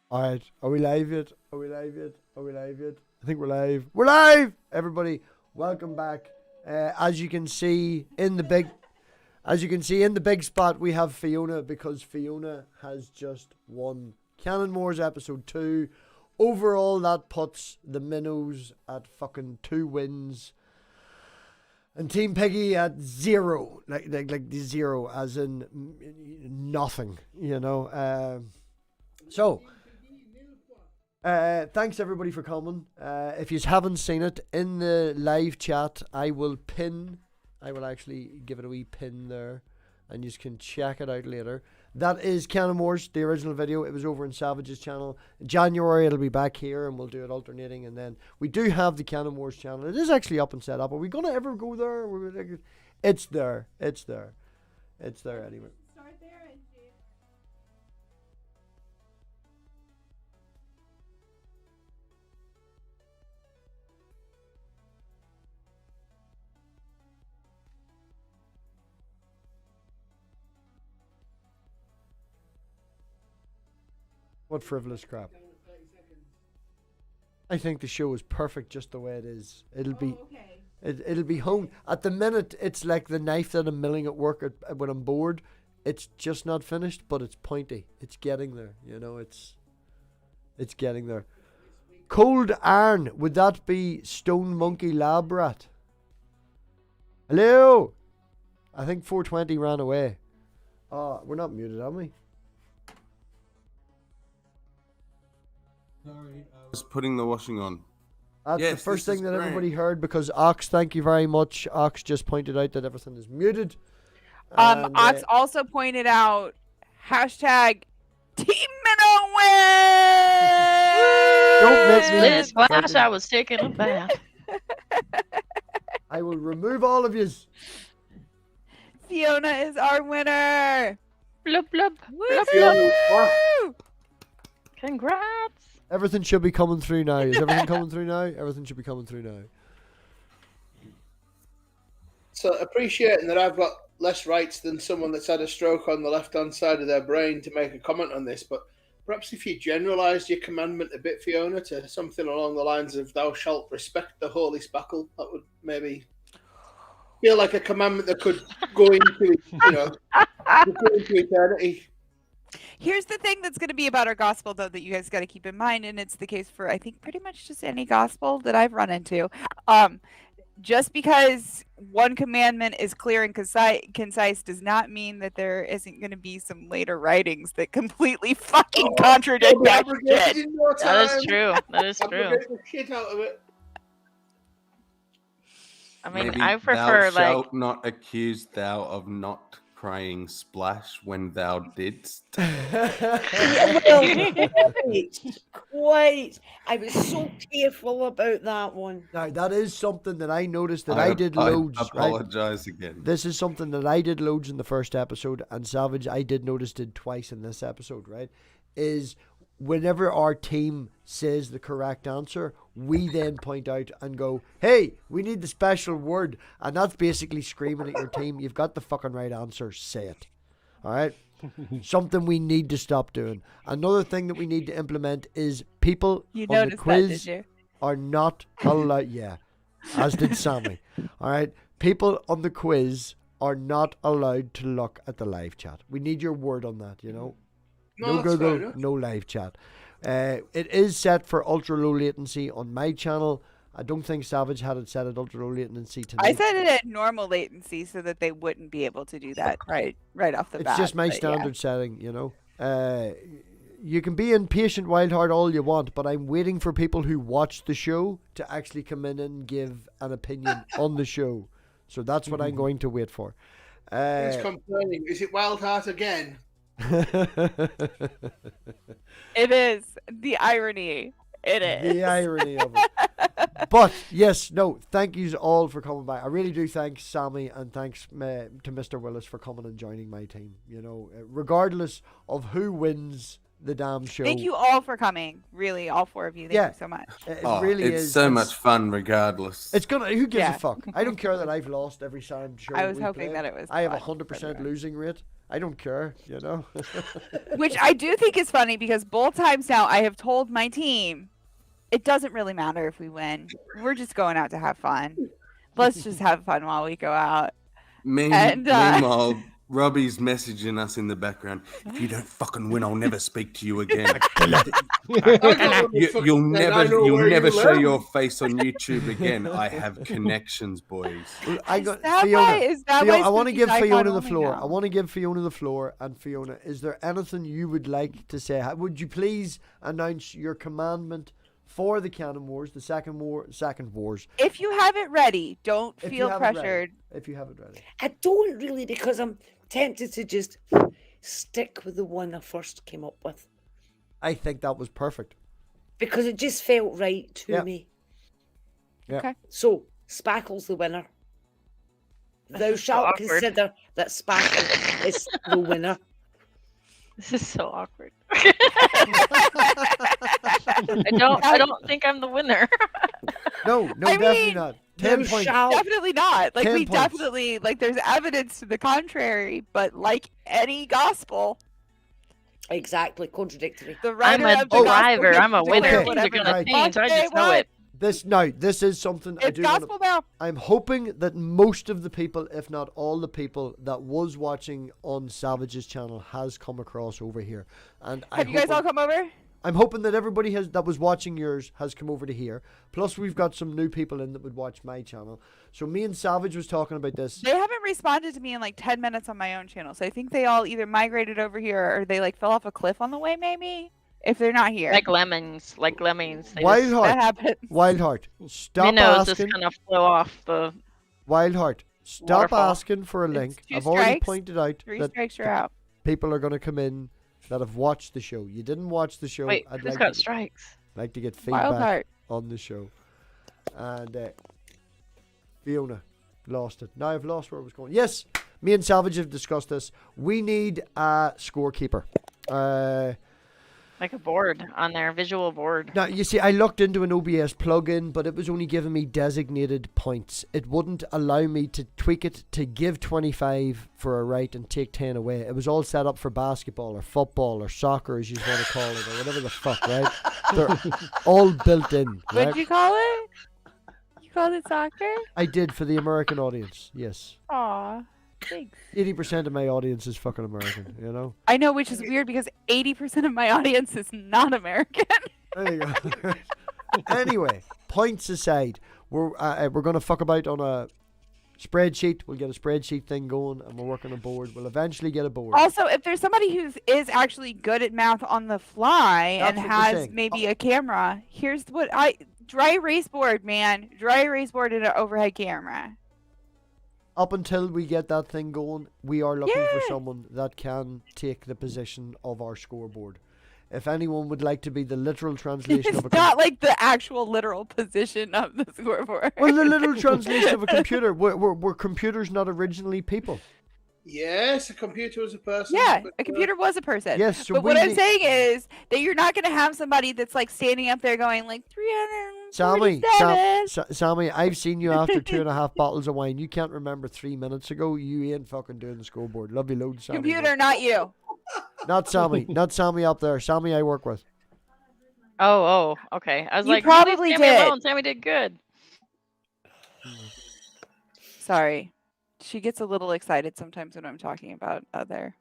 Alright, are we live yet? Are we live yet? Are we live yet? I think we're live. We're live! Everybody, welcome back. As you can see in the big spot, we have Fiona, because Fiona has just won Canon Wars Episode 2. Overall, that puts the minnows at fucking 2 wins. And Team Piggy at 0. Like 0, as in nothing, you know. Thanks everybody for coming. If you haven't seen it in the live chat, I will actually give it a wee pin there, and you can check it out later. That is Canon Wars, the original video. It was over in Savage's channel. In January it'll be back here, and we'll do it alternating. And then we do have the Canon Wars channel. It is actually up and set up. Are we gonna ever go there? It's there. It's there. It's there anyway. What frivolous crap. I think the show is perfect just the way it is. It'll be honed. At the minute, it's like the knife that I'm milling at work when I'm bored. It's just not finished, but it's pointy. It's getting there. You know, it's getting there. Cold Iron. Would that be Stone Monkey Lab Rat? Hello? I think 420 ran away. We're not muted, are we? Sorry, I was putting the washing on. That's the first thing that everybody heard, because Ox, thank you very much. Ox just pointed out that everything is muted. And, Ox also pointed out hashtag Team Minnow win! Don't make me Liz Flash, I was taking a bath. I will remove all of yous. Fiona is our winner! Blub blub. Blub Woo! blub. Congrats! Everything should be coming through now. Is everything coming through now? Everything should be coming through now. So appreciating that I've got less rights than someone that's had a stroke on the left-hand side of their brain to make a comment on this, but perhaps if you generalised your commandment a bit, Fiona, to something along the lines of "Thou shalt respect the holy spackle," that would maybe feel like a commandment that could go into, go into eternity. Here's the thing that's going to be about our gospel, though, that you guys got to keep in mind, and it's the case for, I think, pretty much just any gospel that I've run into. Just because one commandment is clear and concise does not mean that there isn't going to be some later writings that completely fucking contradict that shit. That is true. That is true. The shit out of it. I mean, Maybe I prefer thou shalt not accuse thou of not crying splash when thou didst. Quite. I was so careful about that one. Now, that is something that I noticed that I did loads. I apologize again. This is something that I did loads in the first episode, and Savage, I did notice, did twice in this episode, right? Is whenever our team says the correct answer, we then point out and go, hey, we need the special word. And that's basically screaming at your team, you've got the fucking right answer, say it. All right? Something we need to stop doing. Another thing that we need to implement is people on the quiz are not allowed. Yeah, as did Sammy. All right? People on the quiz are not allowed to look at the live chat. We need your word on that, you know? No Google, no live chat. It is set for ultra low latency on my channel. I don't think Savage had it set at ultra low latency tonight. I set it at normal latency so that they wouldn't be able to do that right off the bat. It's just my standard setting, you know. You can be impatient wildheart all you want, but I'm waiting for people who watch the show to actually come in and give an opinion on the show. So that's what I'm going to wait for. He's complaining. Is it Wildheart again? It is. The irony. It is. The irony of it. But, yes, no, thank you all for coming by. I really do thank Sammy, and thanks to Mr. Willis for coming and joining my team. You know, regardless of who wins the damn show. Thank you all for coming. Really, all 4 of you. Thank you so much. It really it's is. So much fun regardless. It's gonna. Who gives a fuck? I don't care that I've lost every time show. I was hoping that it was. I have 100% losing rate. I don't care, you know. Which I do think is funny because both times now I have told my team, it doesn't really matter if we win. We're just going out to have fun. Let's just have fun while we go out. Meanwhile, Robbie's messaging us in the background. If you don't fucking win, I'll never speak to you again. You'll never show your face on YouTube again. I have connections, boys. I got that Fiona. why- is that Fiona, why I want to Spooky give Icon Fiona the only floor. now? I want to give Fiona the floor. And Fiona, is there anything you would like to say? Would you please announce your commandment for the Canon Wars, the second wars? If you have it ready, don't If you feel have it ready. pressured. If you have it ready. I don't really, because I'm tempted to just stick with the one I first came up with. I think that was perfect. Because it just felt right to Yeah. me. Yeah. Okay. So, Spackle's the winner. Thou is so shalt awkward. consider that Spackle is the winner. This is so awkward. I don't think I'm the winner. No, I definitely mean, not. Thou 10 points. shalt. Definitely not. Like 10 we points. definitely there's evidence to the contrary, but like any gospel, Exactly, contradictory. the I'm writer a of the gospel driver. gets I'm a to winner. declare Okay. Things are whatever gonna the Right. change. I fuck just they know want. it. This is something I It's do wanna- gospel now. I'm hoping that most of the people, if not all the people that was watching on Savage's channel has come across over here. And Have you guys all come over? I'm hoping that everybody that was watching yours has come over to here. Plus we've got some new people in that would watch my channel. So me and Savage was talking about this. They haven't responded to me in like 10 minutes on my own channel. So I think they all either migrated over here or they like fell off a cliff on the way, maybe. If they're not here. Like lemmings. Like lemmings. They Wild just- Heart. That happens. Wildheart. Stop minnows just asking. kind of flow off the. Wildheart. Stop Waterfall. asking for a link. two I've already strikes. pointed out 3 that strikes, you're out. people are going to come in that have watched the show. You didn't watch the show. Wait, I'd who's like got to, strikes? like to get Wild feedback heart. on the show. And Fiona lost it. Now I've lost where I was going. Yes, me and Savage have discussed this. We need a scorekeeper. Like a board on their visual board. Now, you see, I looked into an OBS plugin, but it was only giving me designated points. It wouldn't allow me to tweak it to give 25 for a right and take 10 away. It was all set up for basketball or football or soccer, as you want to call it, or whatever the fuck, right? They're all built in, right? What'd you call it? You called it soccer? I did for the American audience, yes. Aw, thanks. 80% of my audience is fucking American, you know? I know, which is weird because 80% of my audience is not American. There you go. Anyway, points aside, we're going to fuck about on a spreadsheet. We'll get a spreadsheet thing going, and we'll work on a board. We'll eventually get a board. Also, if there's somebody who is actually good at math on the fly That's and what we're has saying. maybe a camera, here's what dry erase board, man. Dry erase board and an overhead camera. Up until we get that thing going, we are looking for Yeah. someone that can take the position of our scoreboard. If anyone would like to be the literal translation It's of a not like the actual literal position of the scoreboard. well, the literal translation of a computer. We're computers, not originally people. Yes, a computer was a person. Yeah, but, a computer was a person. Yes, so but what we I'm need- saying is that you're not going to have somebody that's like standing up there going like 347. Sammy, I've seen you after 2.5 bottles of wine. You can't remember 3 minutes ago. You ain't fucking doing the scoreboard. Love you loads, Sammy. Computer, not you. Not Sammy. Not Sammy up there. Sammy I work with. Oh, okay. I was You like, probably leave Sammy did. alone. Sammy did good. Sorry. She gets a little excited sometimes when I'm talking about other.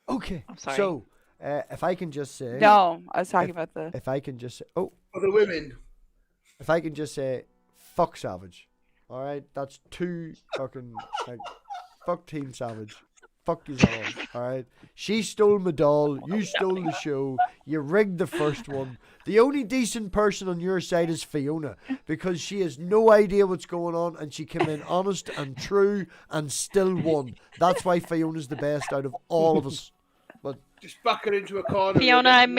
Okay. I'm sorry. So, if I can just say... No, I was talking about the. If I can just say... Oh, For the women. if I can just say, fuck Savage. All right? That's two fucking... Like, fuck Team Savage. Fuck you all. All right? She stole my doll. You stole the show. You rigged the first one. The only decent person on your side is Fiona, because she has no idea what's going on, and she came in honest and true and still won. That's why Fiona's the best out of all of us. But Just back her into a corner. Fiona, and I then-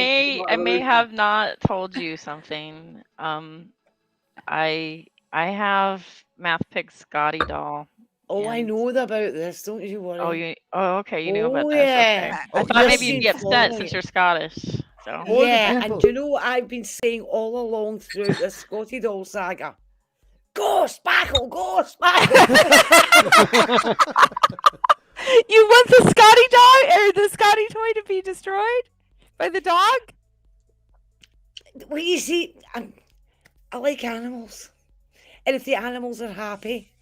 may have not told you something. I have MathPig Scotty doll. Oh, I And- know about this. Don't you worry. Okay, you knew about Oh, this. yeah. Okay. Oh, I thought yes. maybe you'd be upset since you're Scottish. So All the Yeah, people- and you know what I've been saying all along through the Scotty Doll saga? Go, Spackle! Go, Spackle! You want the Scotty dog or the Scotty toy to be destroyed by the dog? Well, you see, I like animals. And if the animals are happy.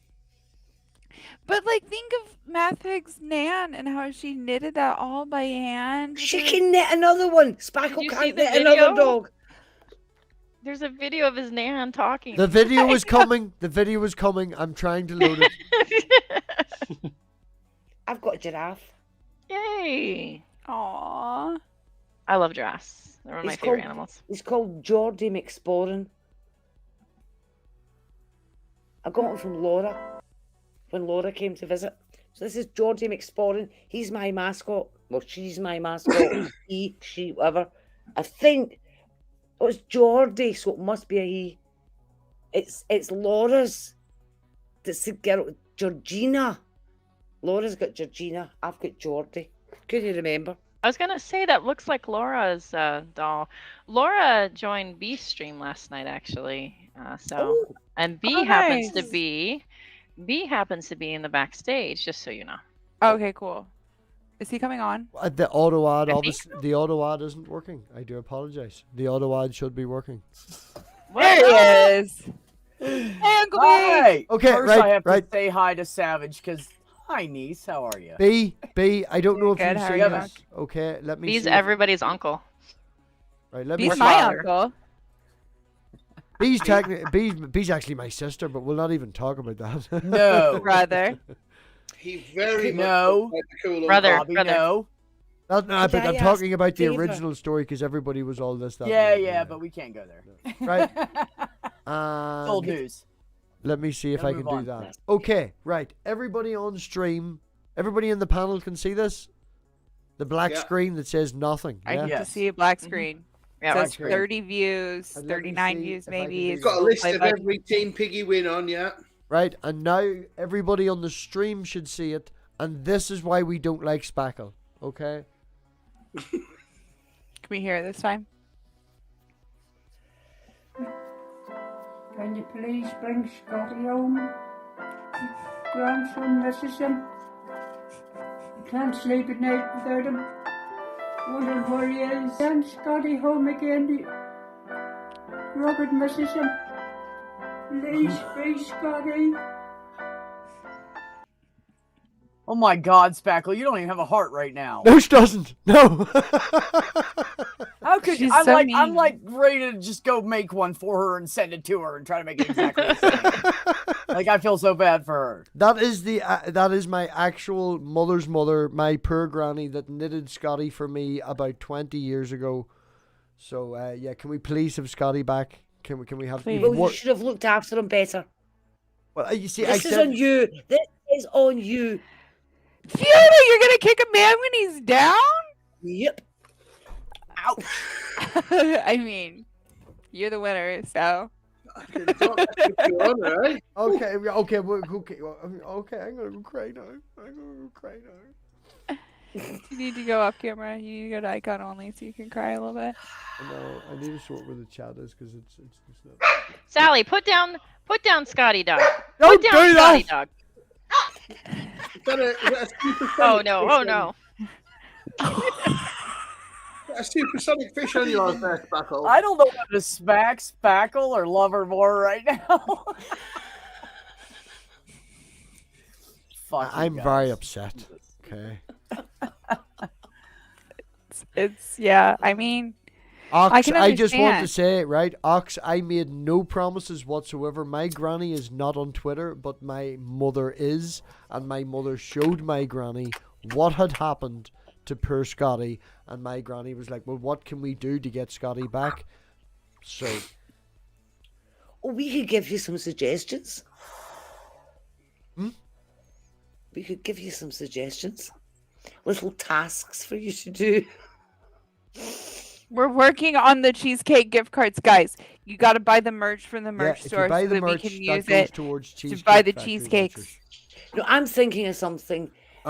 But like, think of MathPig's Nan and how she knitted that all by hand. She can knit another one. Spackle you see can't the knit another video? dog. There's a video of his Nan talking. The video is coming. The video is coming. I'm trying to load it. I've got a giraffe. Yay! Aww. I love giraffes. They're one of my It's favorite called- animals. He's called Geordie McSporin. I got him from Laura when Laura came to visit. So this is Geordie McSporin. He's my mascot. Well, she's my mascot. He, she, whatever. I think it was Geordie, so it must be a he. It's Laura's. That's the girl, Georgina. Laura's got Georgina. I've got Geordie. Can you remember? I was gonna say that looks like Laura's doll. Laura joined B's stream last night, actually. Oh. And B Oh, happens nice. to be in the backstage, just so you know. Okay, cool. Is he coming on? The auto ad, I obviously, the auto ad isn't working. I do apologize. The auto ad should be working. There he is. Hey, Uncle B. Hi. Okay, First right, I have right. to say hi to Savage because hi, niece. How are you? B, I don't know if Good, you've how are seen you, this. Okay, let me B's see. if- everybody's uncle. Right, let me He's see. my father. uncle. B's technically B's actually my sister, but we'll not even talk about that. No. Brother. He very much No. looks like the cool uncle. Brother. Bobby, no. No, but Did I I'm ask talking about the Favor? original story because everybody was all this. That, Yeah, and the yeah, other. but we can't go there. Right. Old And news. let me see if Gotta I can move do on. that. Okay, right. Everybody on stream, everybody in the panel can see this. The black Yeah. screen that says nothing. I Yeah. get to Yes. see a black screen. Yeah, It black says screen. 30 views, And let me 39 see views if I can maybe. do He's got a that. list Play of button. every Team Piggy win on, yeah. Right, and now everybody on the stream should see it, and this is why we don't like Spackle. Okay. Can we hear it this time? Can you please bring Scotty home? Grandson misses him. He can't sleep at night without him. Wondering where he is. Send Scotty home again. Robert misses him. Please, please, Scotty. Oh my God, Spackle, you don't even have a heart right now. No, she doesn't. No. How could She's I'm so like I'm mean. like ready to just go make one for her and send it to her and try to make it exactly the same. Like I feel so bad for her. That is my actual mother's mother, my poor granny that knitted Scotty for me about 20 years ago. So yeah, can we please have Scotty back? Can we have? Please. Well, you what- should have looked after him better. Well, you see, This I is said on you. This is on you. Fiona, you're gonna kick a man when he's down? Yep. Ouch. I mean, you're the winner, so. It's not actually on, right? okay, okay, well, okay. I'm gonna go cry now. You need to go off camera. You need to go to icon only so you can cry a little bit. No, I need to sort where the chat is because it's not. Sally, put down Scotty dog. Don't Put down do Scotty that! dog. Is that a supersonic Oh no, fish oh on- no. A supersonic fish on yours there, Spackle. I don't know whether to smack Spackle or love her more right now. Fuck you I'm guys. very upset. Okay. It's yeah. I mean, Ox, I can I just want to understand. say, right, Ox, I made no promises whatsoever. My granny is not on Twitter, but my mother is, and my mother showed my granny what had happened to poor Scotty, and my granny was like, well, what can we do to get Scotty back? So, Oh, we could give you some suggestions. Hmm? We could give you some suggestions. Little tasks for you to do. we're working on the cheesecake gift cards, guys. You got to buy the merch from the yeah, merch if you store buy so the that merch, we can that use goes it towards to Cheesecake buy the Factory cheesecakes. vouchers. No, I'm thinking of something.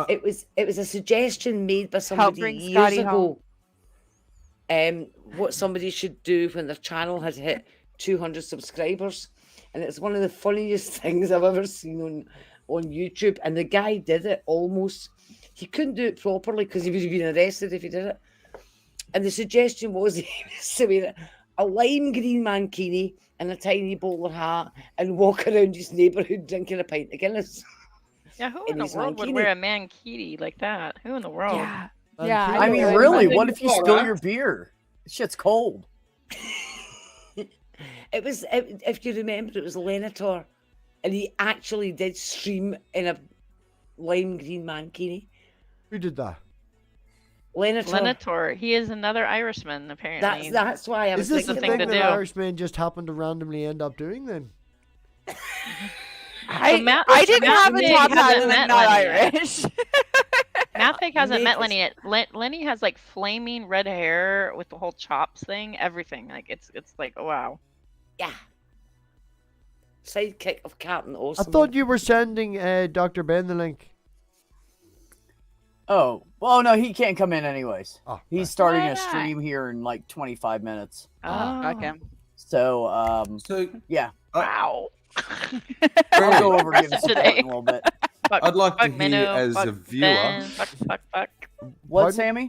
It was a suggestion made by somebody bring years Scotty ago. What somebody should do when their channel had hit 200 subscribers, and it's one of the funniest things I've ever seen on YouTube, and the guy did it almost. He couldn't do it properly because he would have been arrested if he did it. And the suggestion was he was to wear a lime green mankini and a tiny bowler hat and walk around his neighbourhood drinking a pint of Guinness. Yeah, who in in the his world would mankini. wear a mankini like that? Who in the world? Yeah. And Yeah. Kino- I mean, Yeah, really, I what think if you it's spill alright. your beer? Shit's cold. It was, if you remember, it was Lenator, and he actually did stream in a lime green mankini. Who did that? Lenator. Lenator. He is another Irishman, apparently. That's why I was Is this the thinking thing to that do. Irishmen just happen to randomly end up doing then? I didn't have a MathPig top hat hasn't and met I'm not Lenny yet. Irish. MathPig hasn't met Nick Lenny yet. Lenny has like flaming red hair with the whole chops thing, everything. Like it's like, oh, wow. Yeah. Sidekick of Captain I Awesome. thought you were sending Dr. Ben the link. Oh, well, no, he can't come in anyways. Oh, He's starting Why a not? streem here in like 25 minutes. Oh, okay. So, So yeah, Wow. I'll go over and give him support Today. in a little bit. Fuck, I'd like to fuck hear, Minnow, as fuck a viewer, Ben, fuck. What, Pardon? Sammy?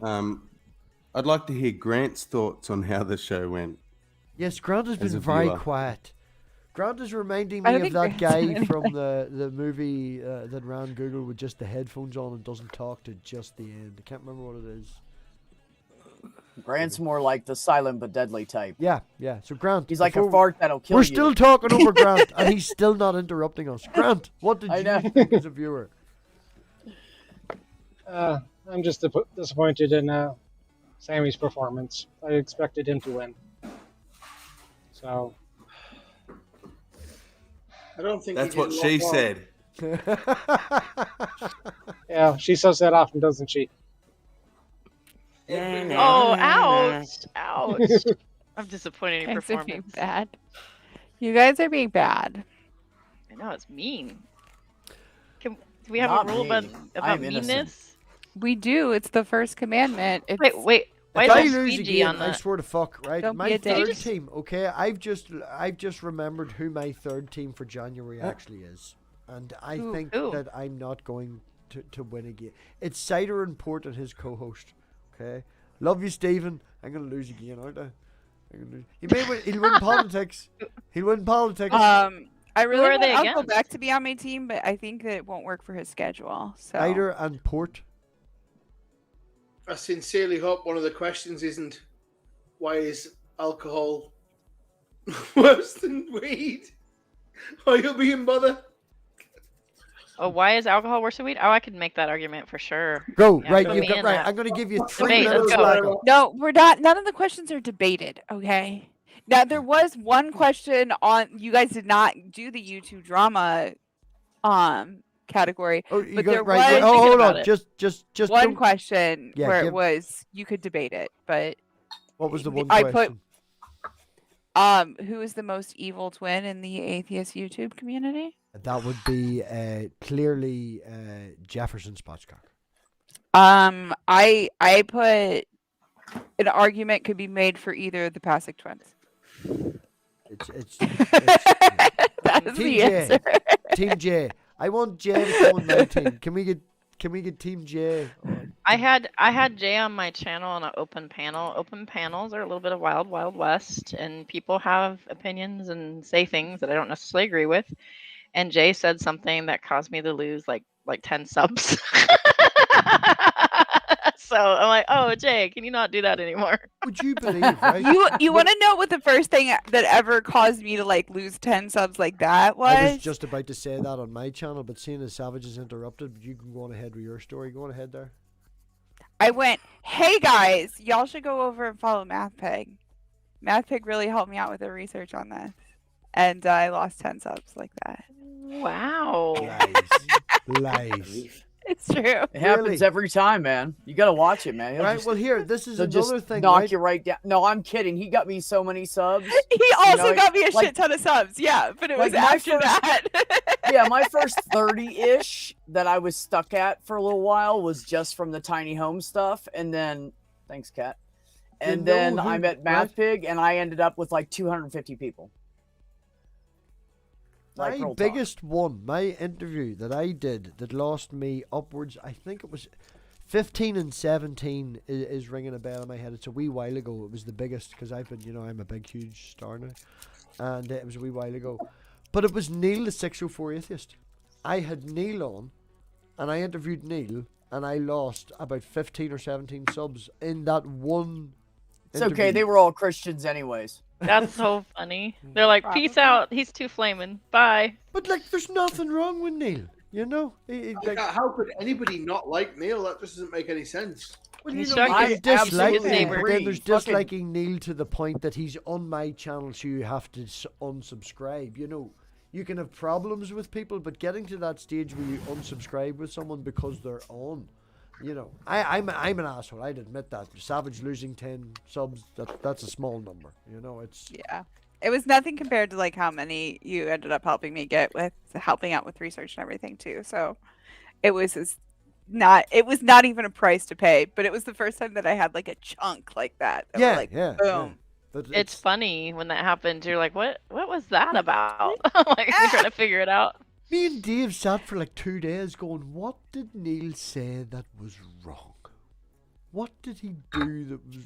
I'd like to hear Grant's thoughts on how the show went. Yes, Grant has As been a very viewer. quiet. Grant is reminding I me don't of think that Grant's guy doing from the movie that ran Google with just the headphones on and doesn't talk to just the end. I can't remember what it is. Grant's more like the silent but deadly type. Yeah. So Grant, He's like a before- fart that'll kill We're you. still talking over Grant, and he's still not interrupting us. Grant, what did I you know. think as a viewer? I'm just disappointed in Sammy's performance. I expected him to win. So, I don't think That's he did what a lot she wrong. said. yeah, she says that often, doesn't she? Oh, ouch. Ouch. I'm disappointed in your You guys are being performance. bad. You guys are being bad. I know, it's mean. Do we have Not a rule me. about I am innocent. meanness? We do. It's the first commandment. It's, Wait. Why If I is there lose squeegee again, on I the... swear to fuck, right? Don't My be a dick. third team, okay? I've just remembered who my third team for January actually is. And I think who? that I'm not going to win again. It's Cider and Port and his co-host, okay? Love you, Stephen. I'm going to lose again, aren't I? I'm gonna lose. He may win, he'll win politics. He'll win politics. I really are they want Uncle against? Beck to be on my team, but I think that it won't work for his schedule. So Cider and Port. I sincerely hope one of the questions isn't why is alcohol worse than weed? Or you'll be in bother. Oh, why is alcohol worse than weed? Oh, I could make that argument for sure. Go, Yeah, right, put you've me got in right. that. I'm going to give you 3 Debate, let's minutes go. back up. no, we're not. None of the questions are debated. Okay. Now there was one question on. You guys did not do the YouTube drama, category. Oh, you But got there right. was- right. Oh, Thinking hold about on. it. Just One don't- question Yeah, where give- it was you could debate it, but What was the one I put- question? who is the most evil twin in the atheist YouTube community? That would be clearly Jefferson Spotchcock. I put an argument could be made for either of the Pasek twins. It's That is Team the J. answer. Team J. I want J to come on my team. Can we get Team J? on? I had Jay on my channel on an open panel. Open panels are a little bit of wild west, and people have opinions and say things that I don't necessarily agree with. And Jay said something that caused me to lose like 10 subs. So I'm like, oh, Jay, can you not do that anymore? Would you believe, right? You want to know what the first thing that ever caused me to like lose 10 subs like that was? I was just about to say that on my channel, but seeing as Savage is interrupted, you can go on ahead with your story. Go on ahead there. I went, hey guys, y'all should go over and follow MathPig. MathPig really helped me out with the research on this. And I lost 10 subs like that. Wow. Lies. It's true. It happens every time, man. You gotta watch it, man. He'll Right. just- Well, here, this is they'll another just thing. knock Right? you right down. No, I'm kidding. He got me so many subs. He also know, got me a like- shit ton of subs. Yeah, but it was like my after first- that. Yeah, my first 30-ish that I was stuck at for a little while was just from the tiny home stuff, and then thanks, Kat. And know then who- I met right? MathPig, and I ended up with like 250 people. Like My real biggest one, my interview that I did that lost me upwards, I think it was 15 and 17 is ringing a bell in my head. It's a wee while ago. It was the biggest because I've been, I'm a big, huge star now. And it was a wee while ago. But it was Neil the 604 Atheist. I had Neil on and I interviewed Neil and I lost about 15 or 17 subs in that one It's okay. interview. They were all Christians anyways. That's so funny. They're like, peace out. He's too flaming. Bye. But like, there's nothing wrong with Neil, like, How could anybody not like Neil? That just doesn't make any sense. well, He's there's shocking. disliking, Absolutely but then agree. there's Fucking- disliking Neil to the point that he's on my channel, so you have to unsubscribe. You can have problems with people, but getting to that stage where you unsubscribe with someone because they're on, I'm an asshole. I'd admit that. Savage losing 10 subs, that's a small number. It's Yeah. It was nothing compared to like how many you ended up helping me get with helping out with research and everything too. So it was not even a price to pay, but it was the first time that I had like a chunk like that. That was like, yeah. boom. But It's funny when that happens. You're like, what was that about? Like, you're trying to figure it out. Me and Dave sat for like 2 days going, what did Neil say that was wrong? What did he do that was...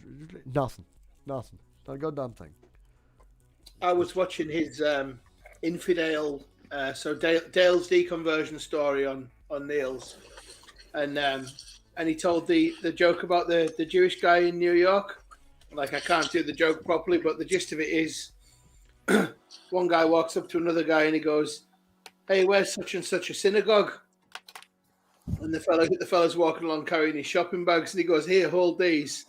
Nothing. Not a goddamn thing. I was watching his infidel, Dale's deconversion story on Neil's, and he told the joke about the Jewish guy in New York. Like, I can't do the joke properly, but the gist of it is, one guy walks up to another guy and he goes, "Hey, where's such and such a synagogue?" And the fella's walking along carrying his shopping bags, and he goes, "Here, hold these."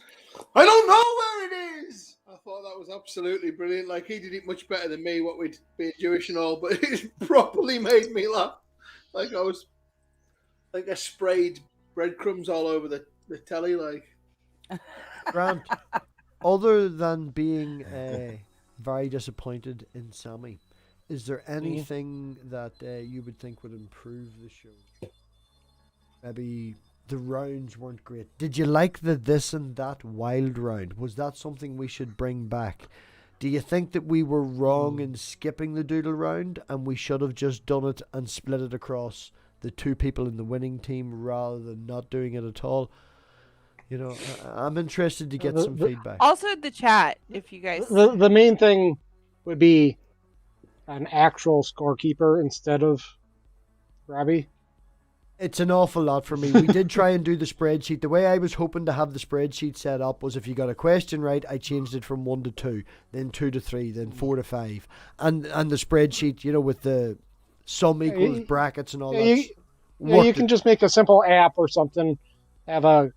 "I don't know where it is." I thought that was absolutely brilliant. Like, he did it much better than me, what we'd be Jewish and all, but it properly made me laugh. Like, I sprayed breadcrumbs all over the telly, like. Grant, other than being very disappointed in Sammy, is there anything that you would think would improve the show? Maybe the rounds weren't great. Did you like the this and that wild round? Was that something we should bring back? Do you think that we were wrong in skipping the doodle round and we should have just done it and split it across the two people in the winning team rather than not doing it at all? I'm interested to get some feedback. Also in the chat, if you guys The main thing would be an actual scorekeeper instead of Robbie. It's an awful lot for me. We did try and do the spreadsheet. The way I was hoping to have the spreadsheet set up was if you got a question right, I changed it from 1 to 2, then 2 to 3, then 4 to 5. And the spreadsheet, with the sum equals brackets and all that. You can just make a simple app or something, have a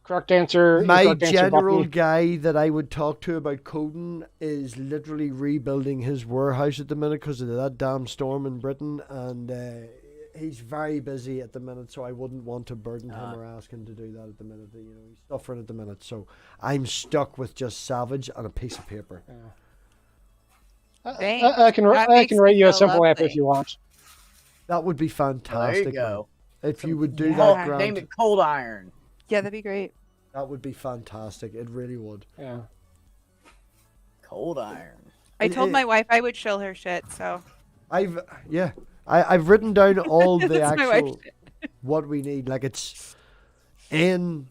correct answer. My correct answer general button. guy that I would talk to about coding is literally rebuilding his warehouse at the minute because of that damn storm in Britain, and he's very busy at the minute, so I wouldn't want to burden him or ask him to do that at the minute. He's suffering at the minute, so I'm stuck with just Savage and a piece of paper. I can write you a simple app if you want. That would be fantastic. There you go. Man. If you would do Cold- that, Grant, Name it Cold Iron. Yeah, that'd be great. that would be fantastic. It really would. Yeah. Cold Iron. I told my wife I would shill her shit, so I've written down all the That's my actual wife's what we need. Like, it's n,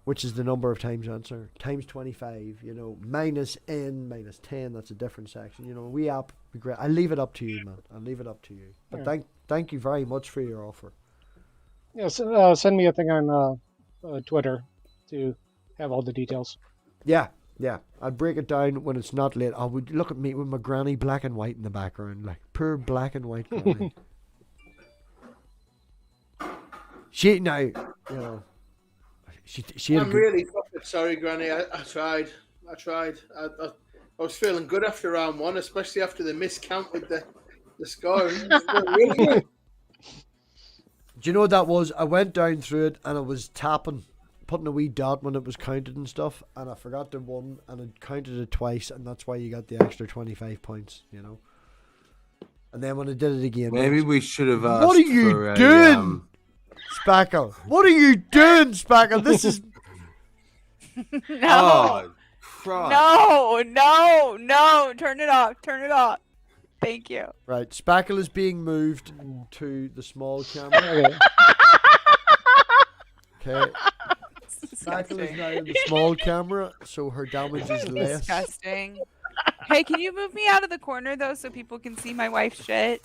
which is the number of times answer, times 25. Minus n minus 10. That's a different section. We app be great. I leave it up to you, man. I'll leave it up to you. But thank you very much for your offer. Yeah. So, send me a thing on Twitter to have all the details. Yeah. I'll break it down when it's not late. I would look at me with my granny black and white in the background, like poor black and white granny. She now, she had I'm really fucking sorry, Granny. I tried. I was feeling good after round 1, especially after the miscount with the score. It was really good. Do you know what that was? I went down through it and I was putting a wee dot when it was counted and stuff, and I forgot the 1 and it counted it twice, and that's why you got the extra 25 points, And then when I did it again, Maybe we should have asked. what are you doing, Spackle? What are you doing, Spackle? This is No. Oh, Christ. No. Turn it off. Thank you. Right, Spackle is being moved to the small camera. Okay. Spackle is now in the small camera, so her damage is less. Disgusting. Hey, can you move me out of the corner though, so people can see my wife's shit?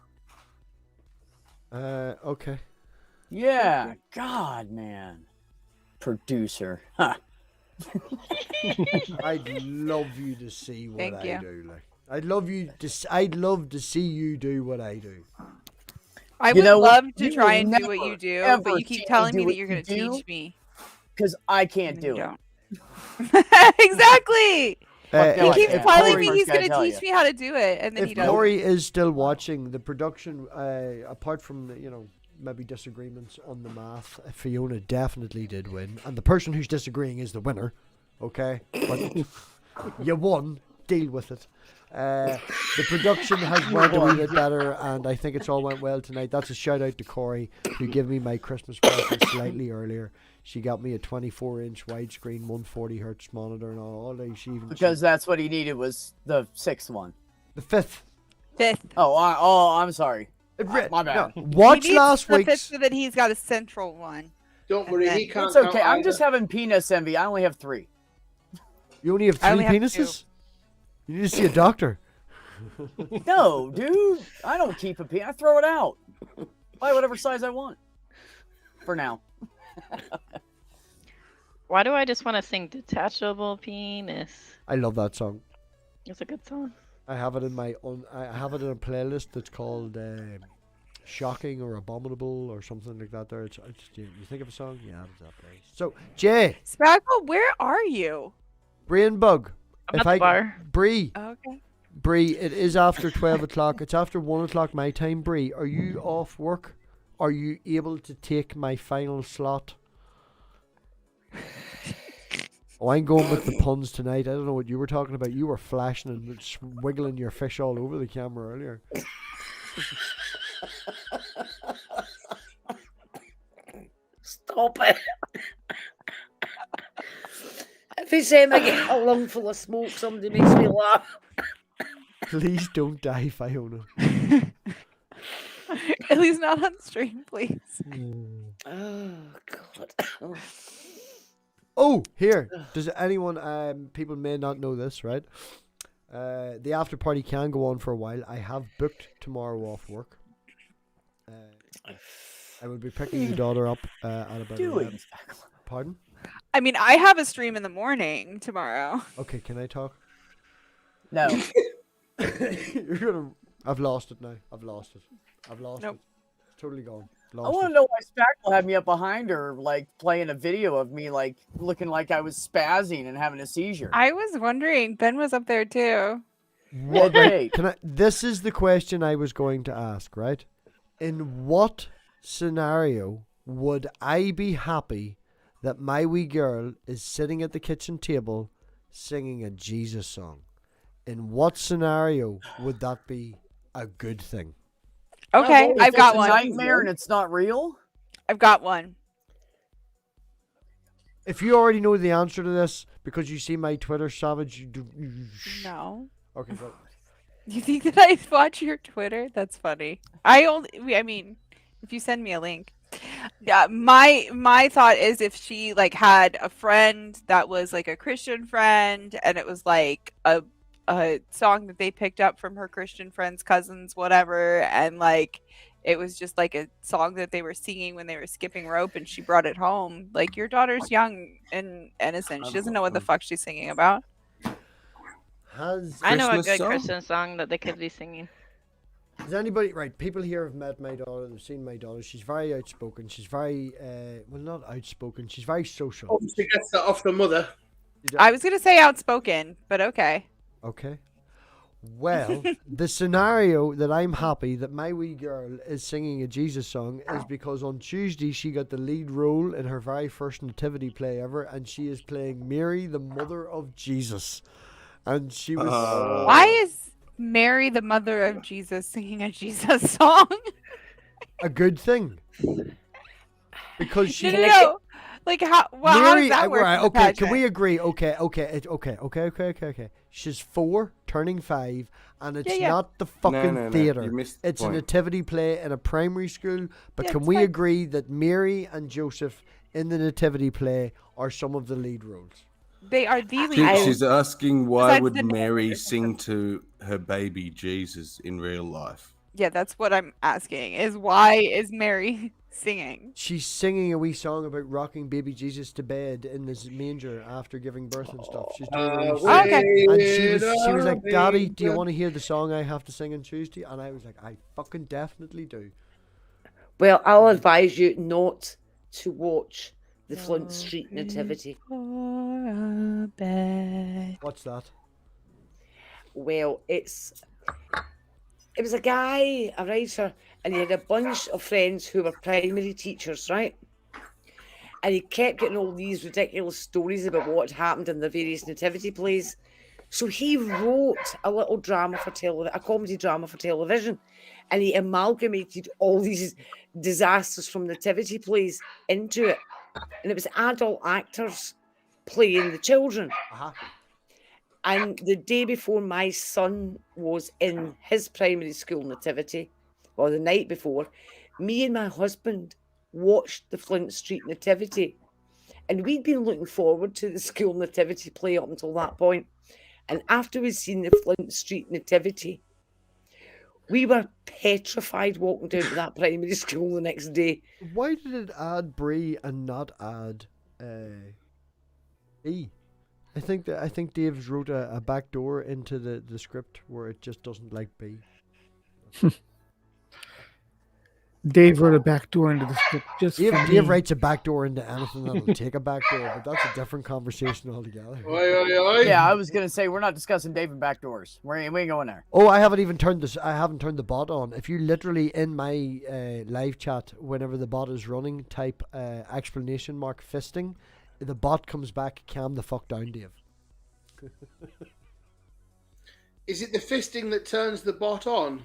Okay. Yeah. God, man. Producer. Huh. I'd love you to see what Thank I you. do. Like, I'd love to see you do what I do. I You would know what? love to You try will and do what never, you do, ever but you keep see me telling do me that what you're you going to do. teach me. Because I can't And then do you it. don't. Exactly. Fuck He no, I keeps can't. telling Corey me first he's gotta going to tell teach you. me how to do it, and then he If doesn't. Corey is still watching, the production, apart from maybe disagreements on the math, Fiona definitely did win, and the person who's disagreeing is the winner. Okay, but you won. Deal with it. The production has went a wee bit better, and I think it's all went well tonight. That's a shout out to Corey, who gave me my Christmas present slightly earlier. She got me a 24-inch widescreen, 140 hertz monitor, and all. Because that's what he needed was the 6th one. The 5th. Oh, I'm sorry. My bad. Watch last the week's. fifth so that he's got a central one. Don't worry, he can't. It's okay. count I'm either. just having penis envy. I only have 3. You only have I 3 only have penises? You need to see a doctor. No, dude. I don't keep a penis. I throw it out. Buy whatever size I want. For now. Why do I just want to sing Detachable Penis? I love that song. It's a good song. I have it in I have it in a playlist that's called Shocking or Abominable or something like that. There, you think of a song? Yeah, it's that place. So, Jay, Spackle, where are you? BRAINBUG. I'm at the bar. Bree, Okay. Bree, it is after 12 o'clock. It's after 1 o'clock my time. Bree, are you off work? Are you able to take my final slot? Oh, I'm going with the puns tonight. I don't know what you were talking about. You were flashing and just wiggling your fish all over the camera earlier. Stop it. Every time I get a lung full of smoke, somebody makes me laugh. Please don't die, Fiona. At least not on stream, please. Oh, God. Oh. Oh, here. Does anyone, people may not know this, right? The after party can go on for a while. I have booked tomorrow off work. I will be picking your daughter up at about 11. Pardon? I mean, I have a stream in the morning tomorrow. Okay, can I talk? No. You're gonna. I've lost it now. I've lost it. Nope. It's totally gone. I Lost want it. to know why Spackle had me up behind her, like playing a video of me, like looking like I was spazzing and having a seizure. I was wondering. Ben was up there too. What, Hey. can I? This is the question I was going to ask. Right? In what scenario would I be happy that my wee girl is sitting at the kitchen table singing a Jesus song? In what scenario would that be a good thing? Okay, Well, if I've got it's a one. nightmare and it's not real. I've got one. If you already know the answer to this because you see my Twitter, Savage, you do. No. Okay, go. You think that I watch your Twitter? That's funny. I mean, if you send me a link. Yeah, my thought is if she like had a friend that was like a Christian friend and it was like a song that they picked up from her Christian friends, cousins, whatever, and like it was just like a song that they were singing when they were skipping rope and she brought it home. Like, your daughter's young and innocent. She doesn't know what the fuck she's singing about. I know a Christmas good song? Christian song that they could be singing. Does anybody, right, people here have met my daughter, they've seen my daughter, she's very outspoken, she's very, well, not outspoken, she's very social. Oh, she gets that off the mother. I was going to say outspoken, but okay. Okay. Well, the scenario that I'm happy that my wee girl is singing a Jesus song is because on Tuesday she got the lead role in her very first nativity play ever, and she is playing Mary, the mother of Jesus. And she was... Why is Mary, the mother of Jesus, singing a Jesus song? a good thing. Because she... No. Like how? Well, how does that work? Right, in the okay, can pageant? we agree? Okay. She's 4, turning 5, and it's Yeah. not the fucking no, theater. you missed the It's a point. nativity play in a primary school. But Yeah, can it's we fine. agree that Mary and Joseph in the nativity play are some of the lead roles? They are the lead. I- She's asking why Besides would the Mary narrator. sing to her baby Jesus in real life? Yeah, that's what I'm asking. Is why is Mary singing? She's singing a wee song about rocking baby Jesus to bed in this manger after giving birth and stuff. She's doing a wee Oh, song. okay. And she was like, Daddy, do you want to hear the song I have to sing on Tuesday? And I was like, I fucking definitely do. Well, I'll advise you not to watch the Flint Street Nativity. For a bed. What's that? Well, it was a guy, a writer, and he had a bunch of friends who were primary teachers, right? And he kept getting all these ridiculous stories about what had happened in the various nativity plays. So he wrote a little drama for a comedy drama for television, and he amalgamated all these disasters from nativity plays into it. And it was adult actors playing the children. Uh-huh. And the day before my son was in his primary school nativity, or the night before, me and my husband watched the Flint Street Nativity. And we'd been looking forward to the school nativity play up until that point. And after we'd seen the Flint Street Nativity, we were petrified walking down to that primary school the next day. Why did it add Brie and not add E? I think Dave's wrote a back door into the script where it just doesn't like B. Dave wrote a back door into the script just for me. Dave writes a back door into anything that'll take a back door, but that's a different conversation altogether. Yeah, I was gonna say we're not discussing Dave and backdoors. We ain't going there. Oh, I haven't turned the bot on. If you literally in my live chat, whenever the bot is running, type exclamation mark fisting, the bot comes back. Calm the fuck down, Dave. Is it the fisting that turns the bot on?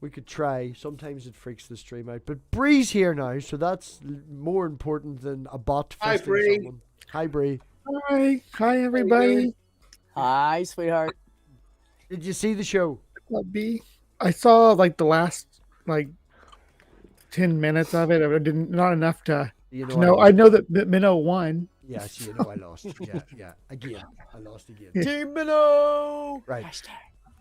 We could try. Sometimes it freaks the stream out. But Bree's here now, so that's more important than a bot Hi, fisting Bree. someone. Hi, Bree. Hi, everybody. Hi, sweetheart. Did you see the show? B. I saw like the last 10 minutes of it. I didn't, not enough to know. I know that Minnow won. Yeah, see, you know I lost. Yeah. Again. I lost again. Team Minnow. Right.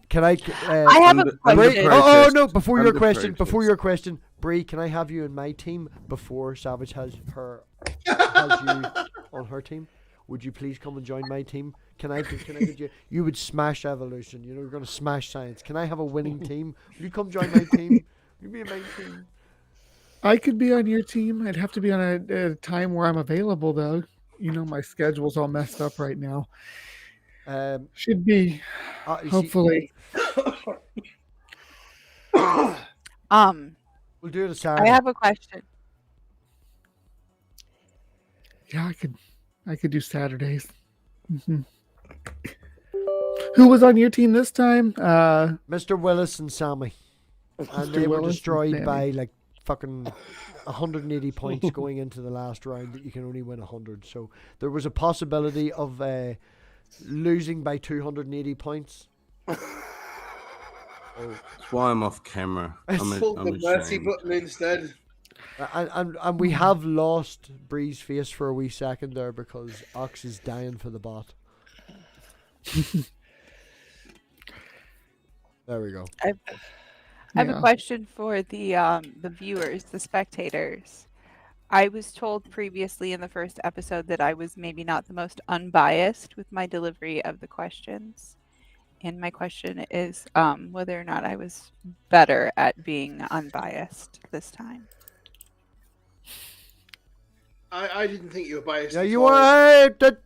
Can I? I have a question. Oh no! Before your Under question, protest. Bree, can I have you in my team before Savage has you on her team? Would you please come and join my team? Can I get you? You would smash evolution. You know you're going to smash science. Can I have a winning team? Will you come join my team? You be in my team. I could be on your team. I'd have to be on a time where I'm available, though. You know, my schedule's all messed up right now. Should be, hopefully. We'll do it a Saturday. I have a question. Yeah, I could do Saturdays. Mm-hmm. Who was on your team this time? Mr. Willis and Sammy. And they were Willis and destroyed Sammy. by like fucking 180 points going into the last round that you can only win 100. So there was a possibility of losing by 280 points. That's why I'm off camera. Pull the mercy button instead. And we have lost Bree's face for a wee second there because Ox is dying for the bot. There we go. I have a question for the viewers, the spectators. I was told previously in the first episode that I was maybe not the most unbiased with my delivery of the questions. And my question is whether or not I was better at being unbiased this time. I didn't think you were biased. Yeah, at you all. are. That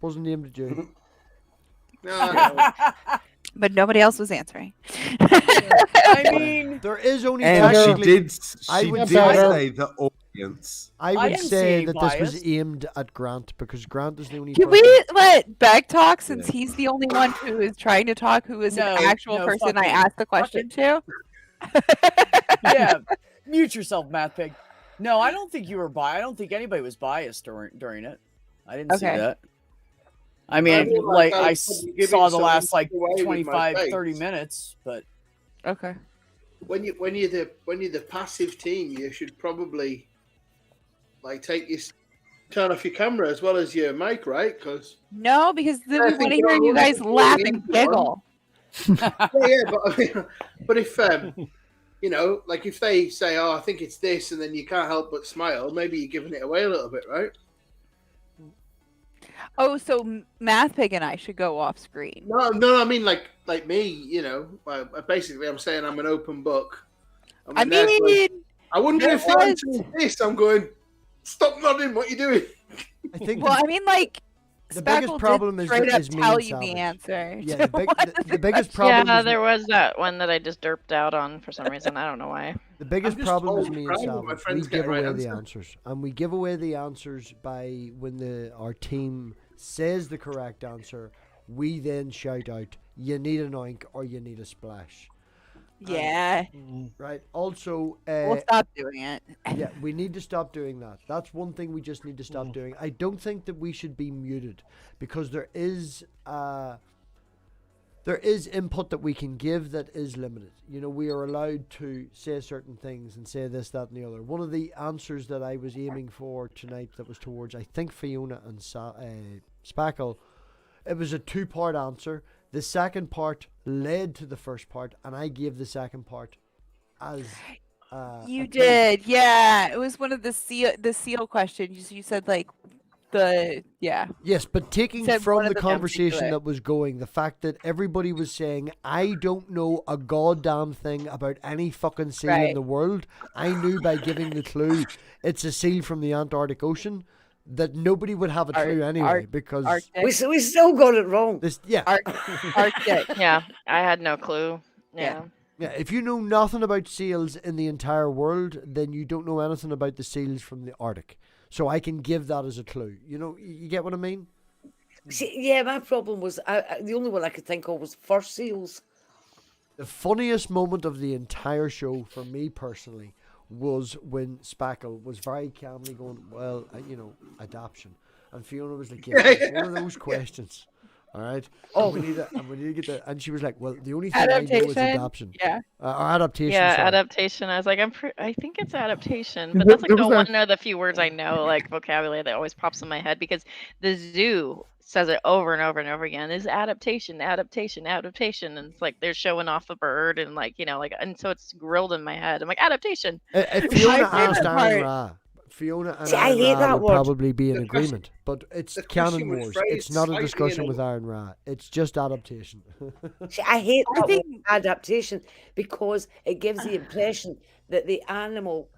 wasn't aimed at you. No. But nobody else was answering. I mean, There is only And she technically. did I would say the audience. I I would didn't see say any that this was bias. aimed at Grant because Grant is the only. Can person- we let Beck talk since he's the only one who is trying to talk, who is No, an actual no, person fuck I it. asked the Fuck question to? yeah. Mute yourself, MathPig. No, I don't think you were biased. I don't think anybody was biased during it. I didn't see Okay. that. I mean, feel like like I I was probably giving saw the someone last like away with my 25, face. 30 minutes, but Okay. When you're the passive team, you should probably like turn off your camera as well as your mic, right? Because No, because then I we think want to hear you everyone's guys laugh really and into one. giggle. But if you know, like if they say, "Oh, I think it's this," and then you can't help but smile, maybe you're giving it away a little bit, right? Oh, so MathPig and I should go off screen. No, I mean like me, you know. Basically, I'm saying I'm an open book. And I when they're mean, going, I wonder there if the was- answer is this. I'm going, stop nodding. What you doing? I think well, I mean, like, the biggest Spackle problem did is straight up is me tell and you the Savage. answer. Yeah, to the one of the biggest problem Yeah, is there was that one that I just derped out on for some reason. I don't know why. the biggest just problem is always me and crying when my Savage. We friends get give the right away the answer. answers, and we give away the answers by when our team says the correct answer. We then shout out, "You need an oink" or "You need a splash." Yeah, Right. Also, we'll stop doing it. yeah, we need to stop doing that. That's one thing we just need to stop doing. I don't think that we should be muted because there is input that we can give that is limited. You know, we are allowed to say certain things and say this, that, and the other. One of the answers that I was aiming for tonight that was towards, I think, Fiona and Spackle, it was a 2-part answer. The second part led to the first part, and I gave the second part as You a clue. did, yeah. It was one of the seal questions. You said like Yes, but taking said from one of the them in conversation particular. that was going, the fact that everybody was saying, I don't know a goddamn thing about any fucking seal in Right. the world. I knew by giving the clue it's a seal from the Antarctic Ocean that nobody would have a clue anyway because Arctic. We still got it wrong. this yeah. Arctic. Yeah, I had no clue. Yeah. Yeah, if you know nothing about seals in the entire world, then you don't know anything about the seals from the Arctic. So I can give that as a clue. You know, you get what I mean? See, yeah, my problem was the only one I could think of was fur seals. The funniest moment of the entire show for me personally was when Spackle was very calmly going, well, you know, adoption. And Fiona was like, yeah, it's one of those questions. All right. Oh. And we need to get that. And she was like, well, the only thing I know is adoption. Yeah. Or adaptation. Yeah, sorry. adaptation. I was like, I think it's adaptation, but that's like the one of the few words I know, like vocabulary that always pops in my head because the zoo says it over and over and over again. Is adaptation, adaptation, adaptation, and it's like they're showing off a bird and like and so it's grilled in my head. I'm like adaptation. If Fiona My favorite asked Aaron part- Ra, Fiona and See, I hate Aaron Ra that would word. probably be in The question- agreement. But it's the Canon question was Wars. phrased It's not a slightly discussion in a- with Aaron Ra. It's just adaptation. See, I hate I that word, think- adaptation because it gives the impression that the animal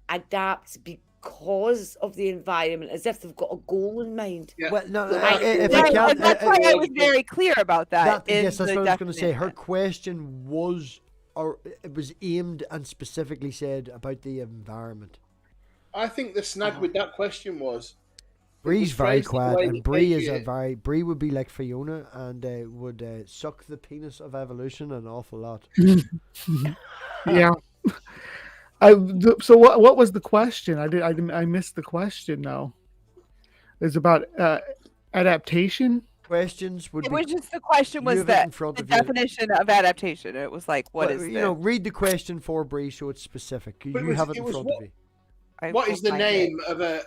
adapts because of the environment, as if they've got a goal in mind. Yeah. Well, no, Well, if Right, I can, and that's why I was very clear about that. in yes, that's the what I was going to say. Her definition. question was, or it was aimed and specifically said about the environment. I think the snag with that question was Bree's very phrased the quiet, way and that Bree they is a did. very Bree would be like Fiona and would suck the penis of evolution an awful lot. Yeah. So what was the question? I missed the question now. It's about adaptation. Questions would It be. was just the question you was have it in that front the of you. definition of adaptation. It was like, what well, is you know, read the question for Bree so it's specific. But You have it in front of you. what is the name of a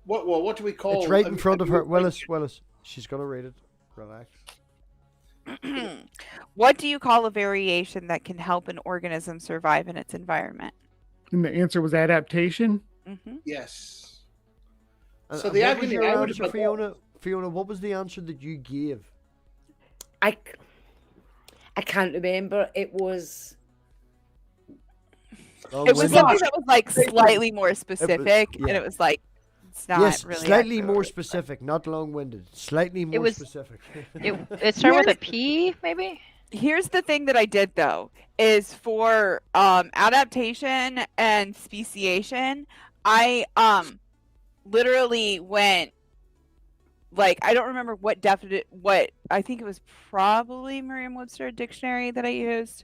what do we call? It's right in front of her. Willis. Willis, she's gonna read it. Relax. What do you call a variation that can help an organism survive in its environment? And the answer was adaptation. Yes. And- So and the what was agony your I would answer, have Fiona? Fiona, what was the answer that you gave? I can't remember. It was It was Long-winded? something that was like slightly more specific, yeah. and it was like it's not Yes, really slightly accurate. more specific, not long-winded. Slightly more was- specific. It started with a P, maybe. Here's the thing that I did though, is for adaptation and speciation, I literally went like I don't remember what I think it was probably Merriam-Webster dictionary that I used.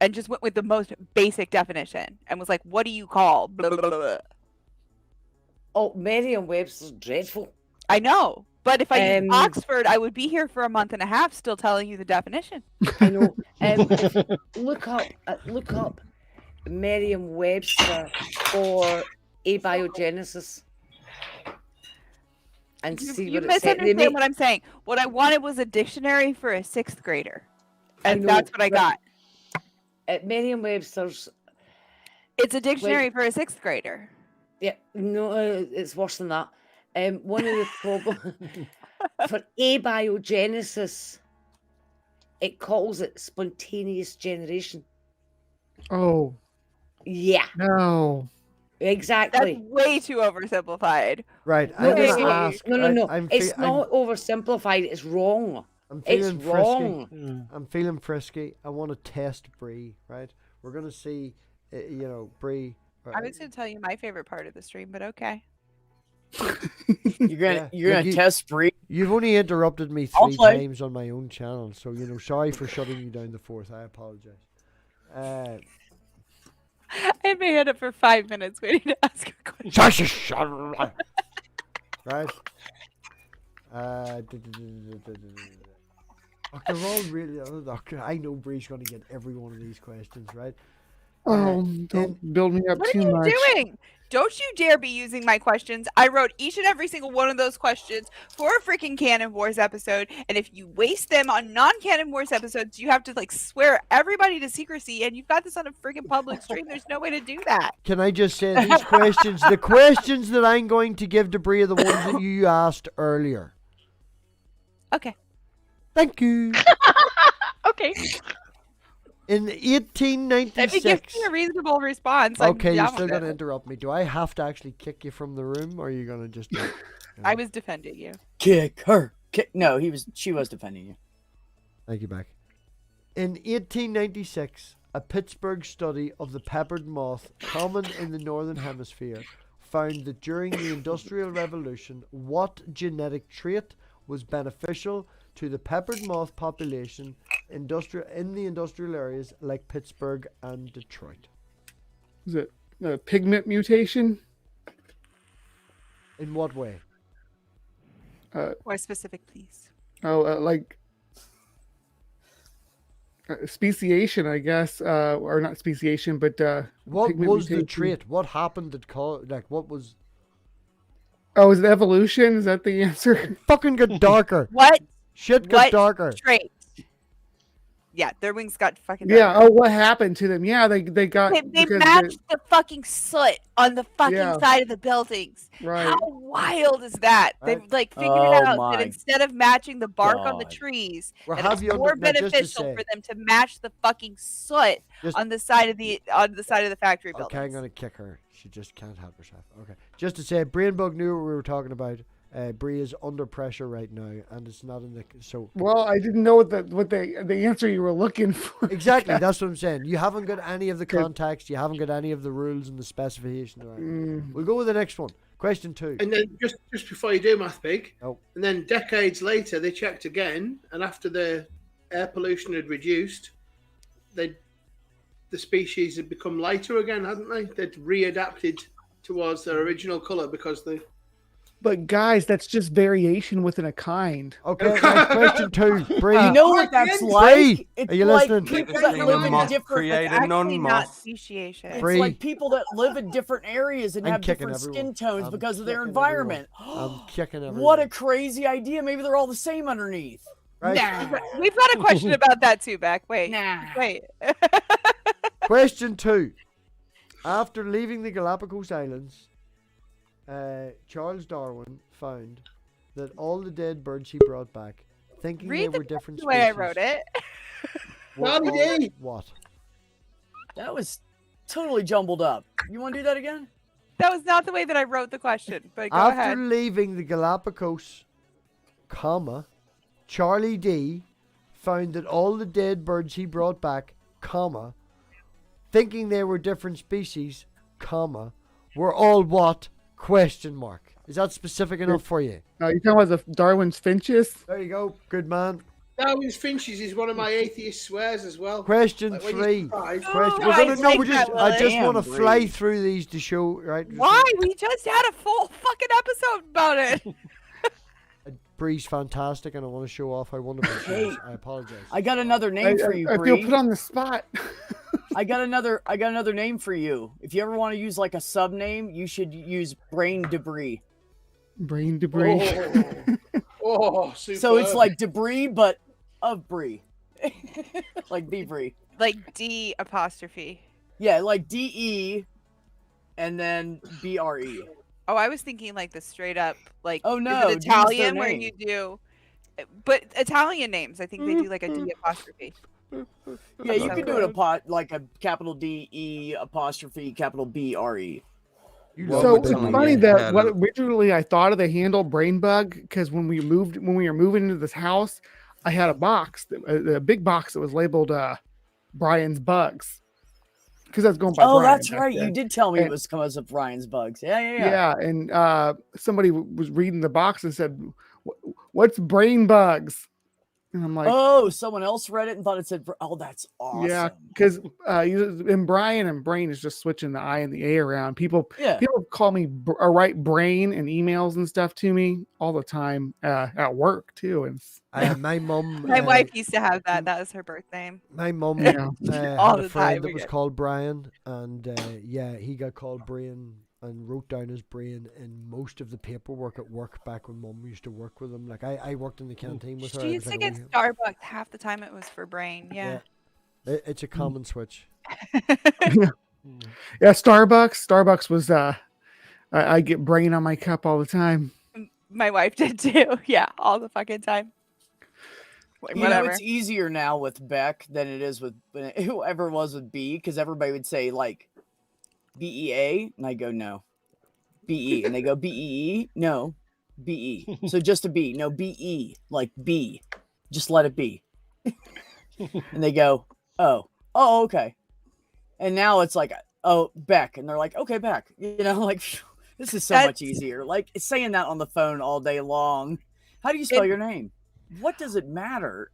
and just went with the most basic definition and was like, what do you call blah, blah, blah, blah. Oh, Merriam-Webster's dreadful. I know, but if I used Oxford, I would be here for a month and a half still telling you the definition. I know. Look up Merriam-Webster for abiogenesis and see You what it said. misunderstand what I'm saying. What I wanted was a dictionary for a 6th grader, and that's what I got. At Merriam-Webster's, it's a dictionary for a 6th grader. Yeah, no, it's worse than that. One of the problems for abiogenesis, it calls it spontaneous generation. Oh. Yeah. No. Exactly. That's way too oversimplified. Right. No, I'm going to ask. No. It's not oversimplified. It's wrong. I'm feeling it's wrong. frisky. I'm feeling frisky. I want to test Bree, right? We're going to see, Bree. I was going to tell you my favorite part of the stream, but okay. You're gonna test Bree. You've only interrupted me 3 times on my own channel, so sorry for shutting you down the 4th. I apologize. I had my hand up for 5 minutes waiting to ask a question. Right. They're all really. I know Bree's going to get every one of these questions right. Don't build me up too much. What are you doing? Don't you dare be using my questions. I wrote each and every single one of those questions for a freaking Canon Wars episode, and if you waste them on non-Canon Wars episodes, you have to swear everybody to secrecy, and you've got this on a freaking public stream. There's no way to do that. Can I just say these questions? The questions that I'm going to give to Bree are the ones that you asked earlier. Okay. Thank you. Okay. In 1896. If it gives me a reasonable response, okay, I'm you're down still with going to it. interrupt me. Do I have to actually kick you from the room, or are you going to just... I was defending you. Kick her. No, she was defending you. Thank you, back. In 1896, a Pittsburgh study of the peppered moth, common in the Northern Hemisphere, found that during the Industrial Revolution, what genetic trait was beneficial to the peppered moth population in the industrial areas like Pittsburgh and Detroit? Is it a pigment mutation? In what way? More specific, please. Speciation, I guess, or not speciation, but what pigment was mutation. the trait? What happened that caused? What was? Oh, is it evolution? Is that the answer? Fucking get darker. What? Shit got darker. Trait? Yeah, their wings got fucking Yeah. darker. Oh, what happened to them? Yeah, they got. They matched the fucking soot on the fucking side of the buildings. Right. How wild is that? Right. They've figured it out my that instead of matching the bark on the God. trees, Well, that have it's you more now, just to beneficial say- for them to match the fucking soot on the side of the factory buildings. Okay, I'm gonna kick her. She just can't help herself. Okay, just to say, BrainBug knew what we were talking about. Bree is under pressure right now, and it's not in the so. Well, I didn't know what the answer you were looking for. Exactly, that's what I'm saying. You haven't got any of the context. You haven't got any of the rules and the specifications. We'll go with the next one. Question 2. And then just before you do, MathPig, Oh. and then decades later they checked again, and after the air pollution had reduced, the species had become lighter again, hadn't they? They'd readapted towards their original colour because they. But guys, that's just variation within a kind. Okay, next question 2. Bree. You know what that's Bree, like? are It's you like listening? people that live in different. Create It's a actually not non-moth. speciation. It's Bree. like people that live in different areas and I'm have kicking different everyone. skin tones I'm because of their kicking environment. I'm kicking everyone. What a crazy idea! Maybe they're all the same underneath. Right. Nah. We've got a question about that too, Beck. Wait. Nah. Wait. Question 2. After leaving the Galapagos Islands, Charles Darwin found that all the dead birds he brought back, thinking Read they were different the way I species, wrote it. were Bobby all- D. What? That was totally jumbled up. You want to do that again? That was not the way that I wrote the question, but go After ahead. leaving the Galapagos, Charlie D found that all the dead birds he brought back, thinking they were different species, were all what? Question mark. Is that specific enough for you? You're talking about the Darwin's finches? There you go. Good man. Darwin's Finches is one of my atheist swears as well. Question Like, when you 3. survive- Question. Oh, We're gonna I no. like We're just. that, I just Willie. want to Damn, fly Bree. through these to show. Right. Why? We just had a full fucking episode about it. Bree's fantastic, and I want to show off how wonderful she is. I apologize. I got another name for you, I feel Bree. put on the spot. I got another name for you. If you ever want to use like a sub name, you should use Brain Debris. Brain debris. Oh, super. So it's like debris, but of Brie. Like Brie. Like D apostrophe. Yeah, like DE and then BRE. Oh, I was thinking like the straight up like. Oh, no, is use it Italian their where name. you do, but Italian names I think they do like a D apostrophe. Yeah, you could do it like a capital DE apostrophe capital BRE. So it's funny that what originally I thought of the handle BrainBug, because when we were moving into this house, I had a box, a big box that was labeled Brian's Bugs, because I was going by. Oh, Brian that's back right. then. You did tell me And- it was because of Brian's bugs. Yeah. Yeah, and somebody was reading the box and said, "What's brain bugs?" And I'm like, Oh, someone else read it and thought it said. Oh, that's awesome. yeah, because and Brian and Brain is just switching the I and the A around. People call me or write Brain and emails and stuff to me all the time at work too. And my mum. My wife used to have that. That was her birth name. My mum Yeah. All had a the friend time that we was get- called Brian, and yeah, he got called Brain and wrote down his brain in most of the paperwork at work back when Mum used to work with him. Like I worked in the canteen with her. She I used was to like, get "Oh, Starbucks half the time. It was for brain. Yeah. It's a common switch. yeah, Starbucks was I get Brain on my cup all the time. My wife did too. Yeah, all the fucking time. Like, You know, whatever. it's easier now with Beck than it is with whoever it was with B, because everybody would say like BEA, and I go no, BE, and they go BEE, no, BE. So just a B, no BE, like B, just let it be. And they go, oh, okay. And now it's like, oh, Beck, and they're like, okay, Beck. You know, like this is so much easier. Like saying that on the phone all day long. How do you spell your name? What does it matter?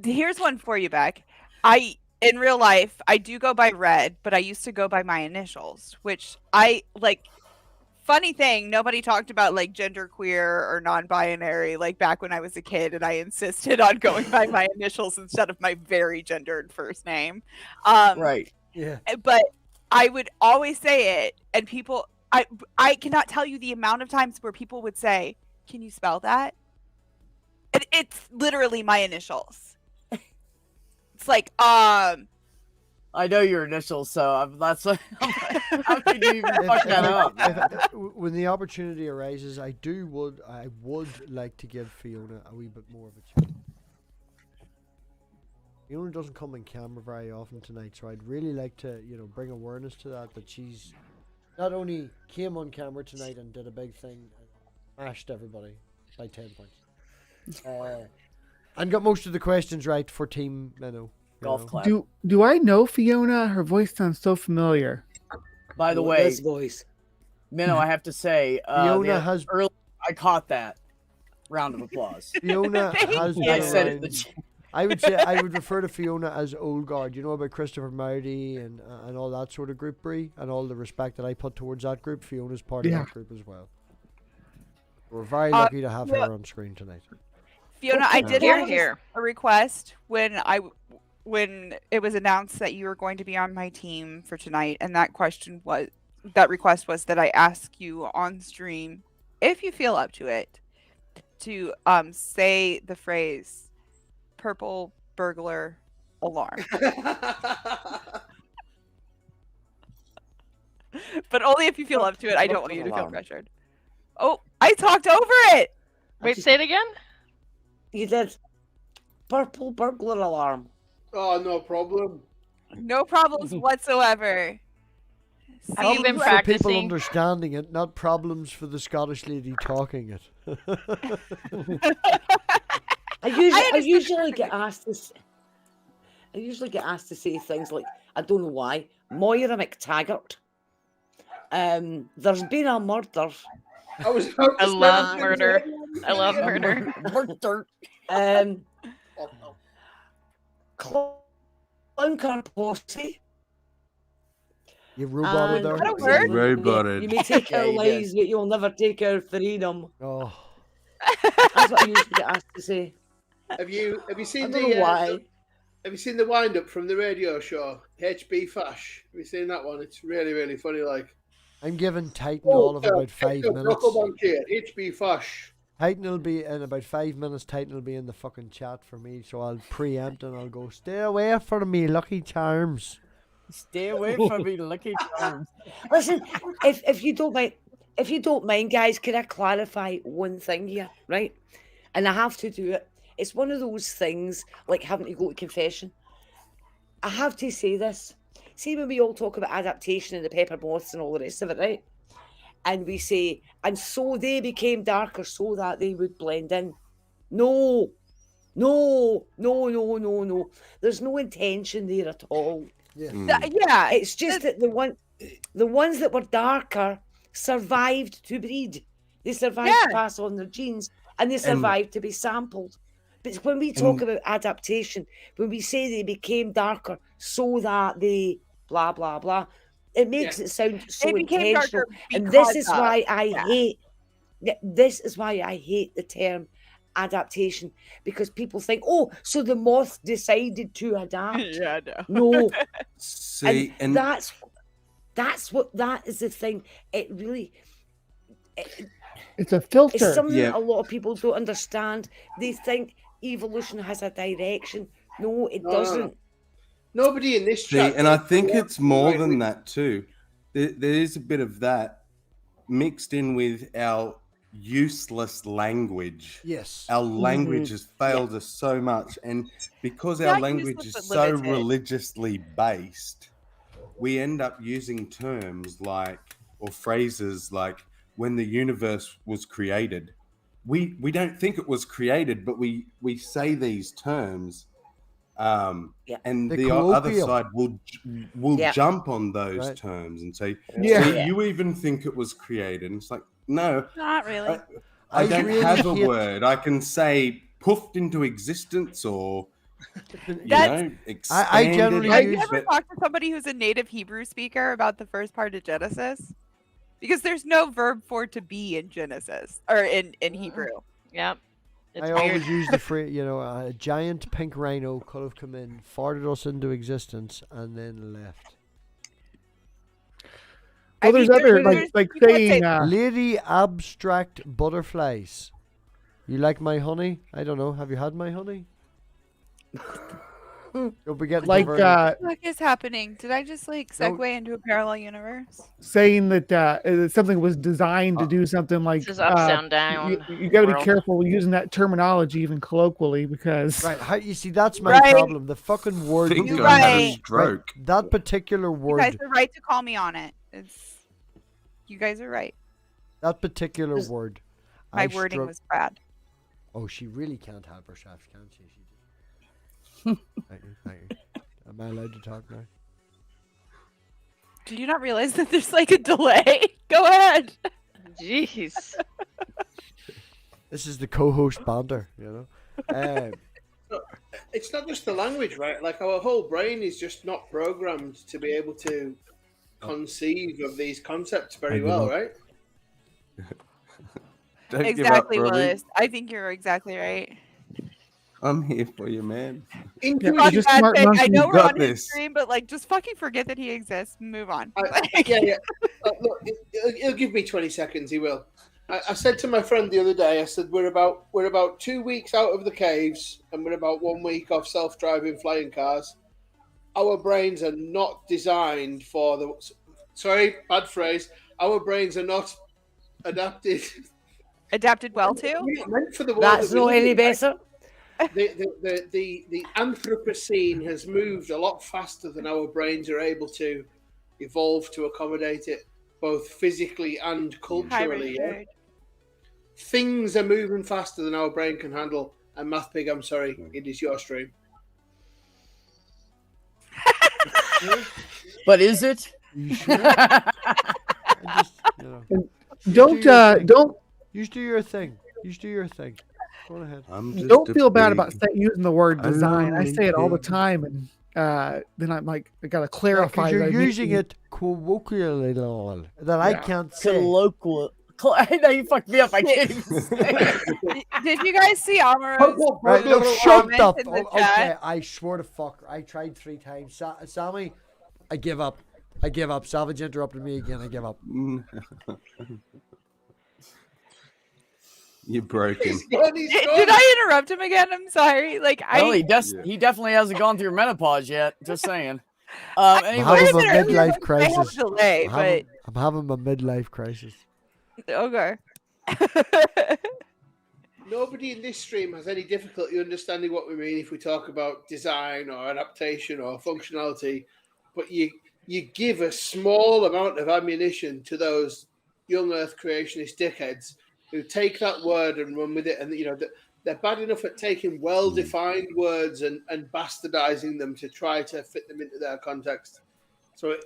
Here's one for you, Beck. In real life, I do go by Red, but I used to go by my initials, which I like. Funny thing, nobody talked about like genderqueer or non-binary like back when I was a kid, and I insisted on going by my initials instead of my very gendered first name. Right. Yeah. But I would always say it, and people, I cannot tell you the amount of times where people would say, "Can you spell that?" And it's literally my initials. It's like, I know your initials, so that's how could you even fuck that up? When the opportunity arises, I would like to give Fiona a wee bit more of a chance. Fiona doesn't come on camera very often tonight, so I'd really like to, bring awareness to that she's not only came on camera tonight and did a big thing, smashed everybody by 10 points. And got most of the questions right for Team Minnow. Golf clap. Do I know Fiona? Her voice sounds so familiar. By the way, This voice. Minnow, I have to say, Fiona has early. I caught that. Round of applause. Fiona has been I said it. around- In the I would say I would refer to Fiona as old guard. You know about Christopher Marty and all that sort of group, Brie, and all the respect that I put towards that group. Fiona's part of Yeah. that group as well. We're very lucky to have her on screen tonight. Fiona, I did Hear, have hear. a request when it was announced that you were going to be on my team for tonight, and that request was that I ask you on stream, if you feel up to it, to say the phrase "purple burglar alarm," but only if you feel up to it. I don't want you to feel Alarm. pressured. Oh, I talked over it. Wait, say it again? You did. Purple burglar alarm. Oh, no problem. No problems whatsoever. Have you been Problems for people practicing? understanding it, not problems for the Scottish lady talking it. I usually get asked to say things like, I don't know why, Moira McTaggart. There's been a murder. I love murder. I love murder. Murder. Clunker posse. You roboted And her. Is that a word? Roboted. You may take Yeah, our you did. lives, but you'll never take our freedom. Oh, That's what I usually get asked to say. Have you I seen don't know why. have you seen the wind up from the radio show HB Fash? Have you seen that one? It's really, really funny. Like, I'm giving Titan all of about 5 minutes. HB Fash. Titan will be in about 5 minutes. Titan will be in the fucking chat for me, so I'll preempt and I'll go, stay away from me, Lucky Charms. Stay away from me, Lucky Charms. Listen, if you don't mind, guys, can I clarify one thing here, right? And I have to do it. It's one of those things like having to go to confession. I have to say this. See, when we all talk about adaptation and the pepper moths and all the rest of it, right? And we say, and so they became darker so that they would blend in. No. There's no intention there at all. Yeah. Yeah, It's just that the ones that were darker survived to breed. They survived to pass on their genes, and they survived to be sampled. But when we talk about adaptation, when we say they became darker so that they blah blah blah, it makes it sound so They became intentional. darker And because this is of, why I hate. This is why I hate the term adaptation, because people think, oh, so the moth decided to adapt. Yeah, no. No. See, and that is the thing. It really It's a filter. it's something Yeah. that a lot of people don't understand. They think evolution has a direction. No, it doesn't. Nobody in this see, chat. and I think it's more than that too. There is a bit of that mixed in with our useless language. Yes. Our language has failed us so much, and because our Not language useless, is but so limited. religiously based, we end up using terms like, or phrases like, when the universe was created. We don't think it was created, but we say these terms, and They're the other colloquial. side will jump on those Right. terms and say, Yeah. "See, you even think it was created?" And it's like, no, Not really. I don't really have a hate- word. I can say puffed into existence or, That's- expanded. I generally Have you use- ever talked to somebody who's a native Hebrew speaker about the first part of Genesis? Because there's no verb for to be in Genesis or in Hebrew. Yep. It's I weird. always use the phrase, a giant pink rhino could have come in, farted us into existence, and then left. Well, there's other like you can't saying say- Lady abstract butterflies. You like my honey? I don't know. Have you had my honey? You'll be getting like converted. What is happening? Did I just like segue into a parallel universe? saying that something was designed to do something like This is upside down. You got to be world. careful using that terminology even colloquially because Right, how, you see, that's my Right. problem. The fucking word. think You're I had a right. stroke. That particular You word. guys are right to call me on it. You guys are right. That particular There's- word. My I wording struck- was bad. Oh, she really can't help herself, can she? Thank you. Am I allowed to talk now? Did you not realize that there's like a delay? Go ahead. Jeez. This is the co-host banter, It's not just the language, right? Like our whole brain is just not programmed to be able to conceive of these concepts very well, right? Don't Exactly, give up, Robbie. Willis. I think you're exactly right. I'm here for you, man. Yeah, Fuck just that smart thing. I monkey know we're got on his this. stream, but like, just fucking forget that he exists. Move on. Yeah. Look, he'll give me 20 seconds. He will. I said to my friend the other day, I said we're about 2 weeks out of the caves, and we're about 1 week off self-driving flying cars. Our brains are not designed for the. Sorry, bad phrase. Our brains are not adapted. Adapted well to. We're not meant for the world That's that we not live any in. better. The Anthropocene has moved a lot faster than our brains are able to evolve to accommodate it, both physically and Hi, culturally. Yeah? Richard. Things are moving faster than our brain can handle. And MathPig, I'm sorry, it is your stream. But is it? You sure? I just, don't You just do your thing. You just do your thing. Go ahead. Don't feel bad about using the word a design. I lonely say it all the pig. time, and then I'm like, I gotta Yeah, clarify. 'cause you're that I mean- using it colloquially, that I Yeah. can't say. Colloquial. I know you fucked me up. I can't even say it. Did you guys see Amaro's Right, no, shut comments up. in the Okay, chat? I swear to fuck. I tried 3 times. Sammy, I give up. I give up. Savage interrupted me again. I give up. You're broken. Did I interrupt him again? I'm sorry. Like Well, he Yeah. definitely hasn't gone through menopause yet. Just saying. I'm Anyway, having a Wait a minute, midlife I have crisis. delay, I'm having a midlife crisis. Okay. Nobody in this stream has any difficulty understanding what we mean if we talk about design or adaptation or functionality, but you give a small amount of ammunition to those young Earth creationist dickheads who take that word and run with it, and they're bad enough at taking well-defined words and bastardizing them to try to fit them into their context. So,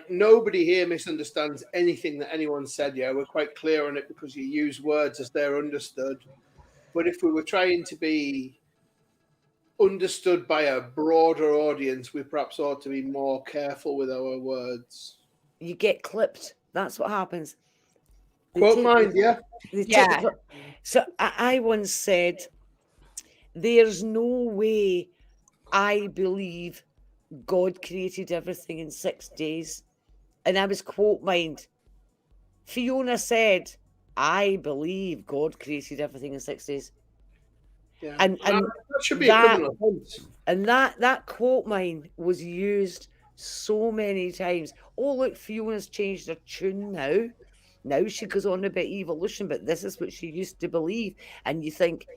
nobody here misunderstands anything that anyone said. Yeah, we're quite clear on it because you use words as they're understood. But if we were trying to be understood by a broader audience, we perhaps ought to be more careful with our words. You get clipped. That's what happens. Quote mind, yeah. Yeah. So I once said, there's no way I believe God created everything in 6 days. And I was quote mined. Fiona said, I believe God created everything in 6 days. Yeah. And that should be that- a criminal offense. And that quote mine was used so many times. Oh, look, Fiona's changed her tune now. Now she goes on about evolution, but this is what she used to believe. And you think,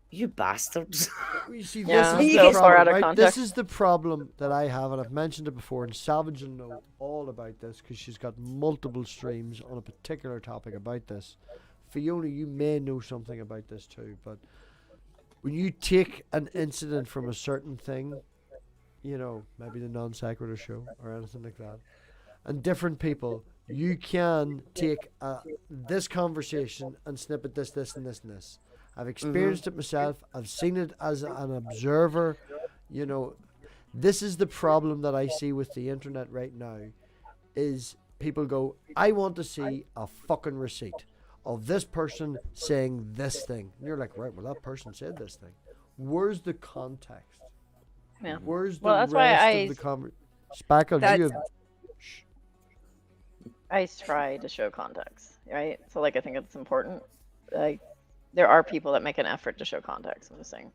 you bastards. You see, Yeah, this is so the far out problem, of right? This context. is the problem that I have, and I've mentioned it before, and Savage will know all about this because she's got multiple streams on a particular topic about this. Fiona, you may know something about this too, but when you take an incident from a certain thing, maybe the non sequitur show or anything like that, and different people, you can take this conversation and snip it this, and this, and this. I've experienced it myself. I've seen it as an observer. This is the problem that I see with the internet right now, is people go, I want to see a fucking receipt of this person saying this thing. And you're like, right, well, that person said this thing. Where's the context? Yeah. Where's the Well, that's why rest of the conversation? Spackle, That's- you have... I try to show context, right? So, I think it's important. There are people that make an effort to show context. I'm just saying.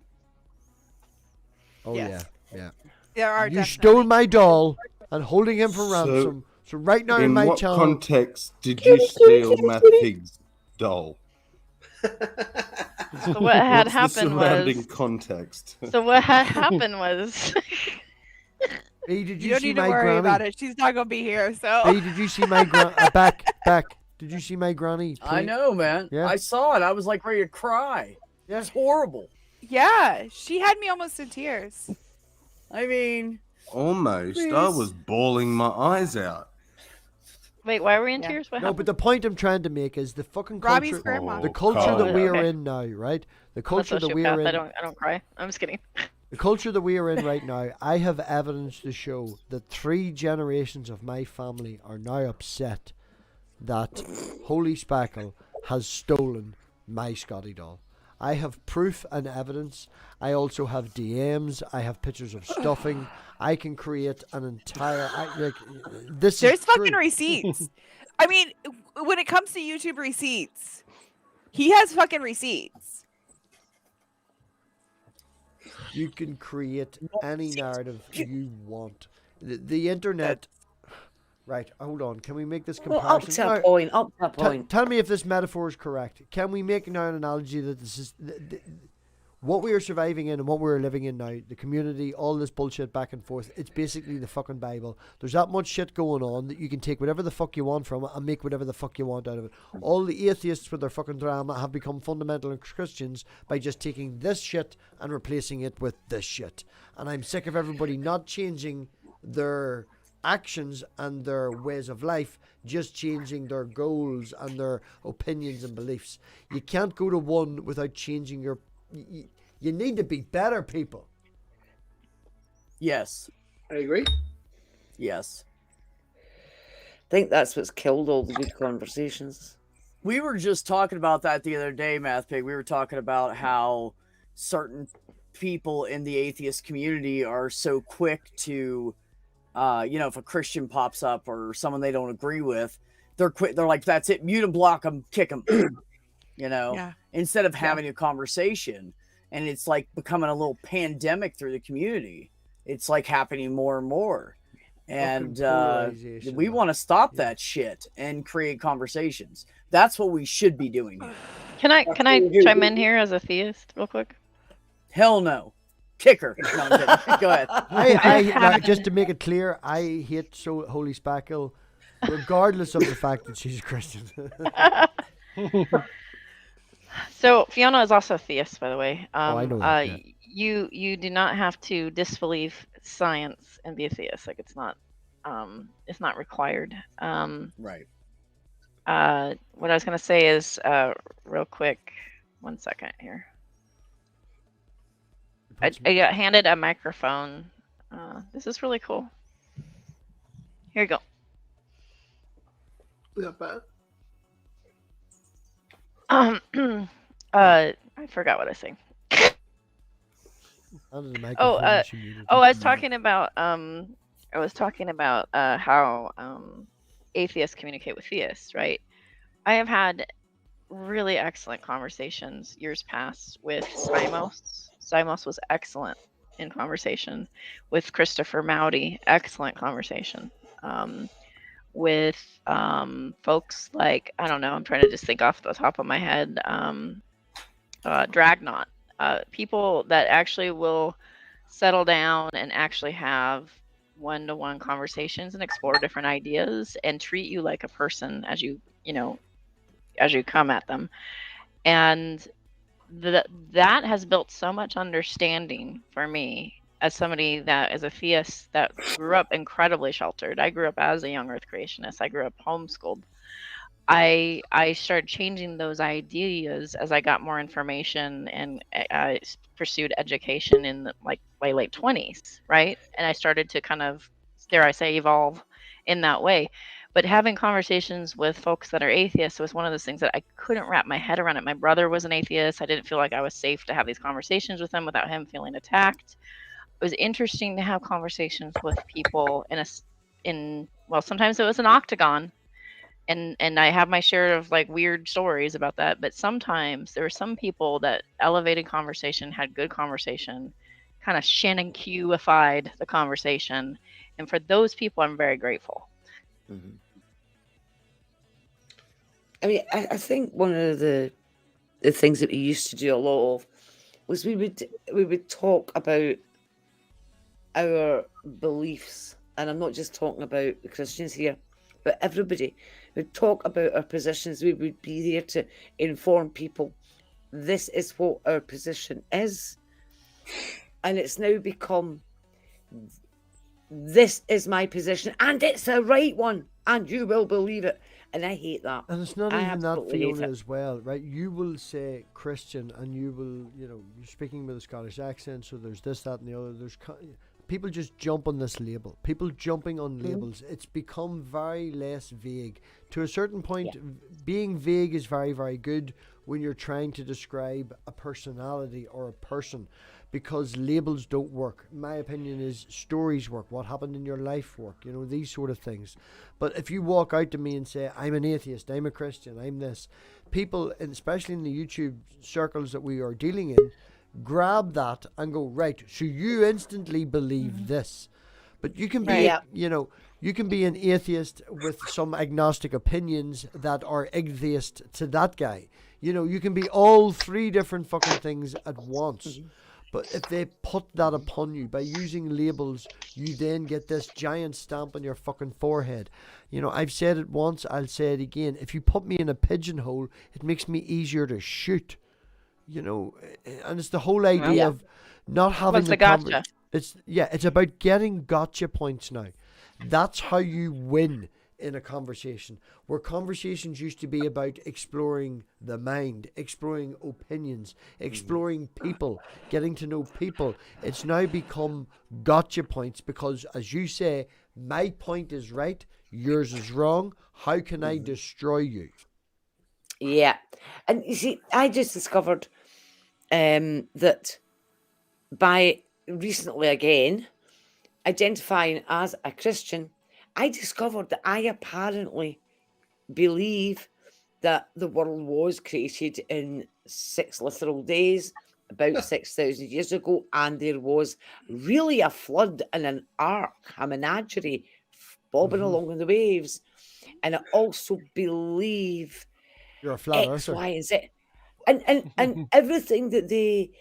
Oh, Yes. yeah. There are You definitely. stole my doll and holding him for So, ransom. So right now in In my what channel... context did you steal MathPig's doll? So what had What's the happened surrounding was. context? So what had happened was. Hey, did You you don't see need to my worry granny? about it. She's not gonna be here, so. Hey, did you see my back? Did you see my granny? I know, man. Yeah. I saw it. I was like ready to cry. Yeah. It's horrible. Yeah, she had me almost in tears. I mean, Almost. I Please. was bawling my eyes out. Wait, why were we in Yeah. tears? What No, happened? but the point I'm trying to make is the fucking Robbie's culture. grandma. The culture that we are Okay. in now, right? The I'm a culture that we are sociopath. in. I don't cry. I'm just kidding. The culture that we are in right now, I have evidence to show that 3 generations of my family are now upset that Holy Spackle has stolen my Scotty doll. I have proof and evidence. I also have DMs. I have pictures of stuffing. I can create an entire... this There's is fucking true. receipts. I mean, when it comes to YouTube receipts, he has fucking receipts. You can create any narrative you want. The internet... Right, hold on. Can we make this Well, comparison? up to a Alright, point, up to a point. Tell me if this metaphor is correct. Can we make now an analogy that this is... what we are surviving in and what we're living in now, the community, all this bullshit back and forth, it's basically the fucking Bible. There's that much shit going on that you can take whatever the fuck you want from it and make whatever the fuck you want out of it. All the atheists with their fucking drama have become fundamental Christians by just taking this shit and replacing it with this shit. And I'm sick of everybody not changing their actions and their ways of life, just changing their goals and their opinions and beliefs. You can't go to one without changing your. You need to be better people. Yes. I agree. Yes. I think that's what's killed all the good conversations. We were just talking about that the other day, MathPig. We were talking about how certain people in the atheist community are so quick to, if a Christian pops up or someone they don't agree with, they're quick. They're like, that's it. Mute and block them, kick them, Yeah. instead of having a conversation. And it's like becoming a little pandemic through the community. It's like happening more and more. And polarization, we want to stop that shit and create conversations. That's what we should be doing. Can I chime in here as a theist real quick? Hell no. Kicker. No, I'm kidding. Go ahead. Now, just to make it clear, I hate Holy Spackle, regardless of the fact that she's a Christian. So Fiona is also a theist, by the way. I know that, yeah. You do not have to disbelieve science and be a theist. Like it's not required. Right. What I was gonna say is real quick. 1 second here. I got handed a microphone. This is really cool. Here you go. Not bad. I forgot what I was saying. I was talking about how atheists communicate with theists, right? I have had really excellent conversations years past with Simos. Simos was excellent in conversation with Christopher Mowdy. Excellent conversation. With folks like, I don't know, I'm trying to just think off the top of my head, Dragnot, people that actually will settle down and actually have one-to-one conversations and explore different ideas and treat you like a person as you come at them. And that has built so much understanding for me as somebody that is a theist that grew up incredibly sheltered. I grew up as a young earth creationist. I grew up homeschooled. I started changing those ideas as I got more information and I pursued education in my late 20s, right? And I started to kind of, dare I say, evolve in that way. But having conversations with folks that are atheists was one of those things that I couldn't wrap my head around it. My brother was an atheist. I didn't feel like I was safe to have these conversations with him without him feeling attacked. It was interesting to have conversations with people well, sometimes it was an octagon, and I have my share of like weird stories about that. But sometimes there were some people that elevated conversation, had good conversation, kind of Shannon Q-ified the conversation, and for those people, I'm very grateful. Mm-hmm. I mean, I think one of the things that we used to do a lot of was we would talk about our beliefs, and I'm not just talking about the Christians here, but everybody would talk about our positions. We would be there to inform people this is what our position is, and it's now become this is my position and it's the right one and you will believe it. And I hate that. And it's not even that, Fiona, as well, right? You will say Christian and you will, you're speaking with a Scottish accent, so there's this, that, and the other. There's people just jump on this label. People jumping on labels. It's become very less vague. To a certain point, being vague is very, very good when you're trying to describe a personality or a person, because labels don't work. My opinion is stories work. What happened in your life work. These sort of things. But if you walk out to me and say, I'm an atheist, I'm a Christian, I'm this, people, and especially in the YouTube circles that we are dealing in, grab that and go, right, so you instantly believe this. But you can be, you can be an atheist with some agnostic opinions that are atheist to that guy. You can be all three different fucking things at once. But if they put that upon you by using labels, you then get this giant stamp on your fucking forehead. I've said it once, I'll say it again. If you put me in a pigeonhole, it makes me easier to shoot. And it's the whole idea of not having the gotcha. It's about getting gotcha points now. That's how you win in a conversation. Where conversations used to be about exploring the mind, exploring opinions, exploring people, getting to know people. It's now become gotcha points because, as you say, my point is right, yours is wrong. How can I destroy you? Yeah. And you see, I just discovered that by recently again identifying as a Christian, I discovered that I apparently believe that the world was created in 6 literal days, about 6,000 years ago, and there was really a flood and an ark, a menagerie bobbing along in the waves. And I also believe You're a flat X, earther. Y, and Z. And everything that they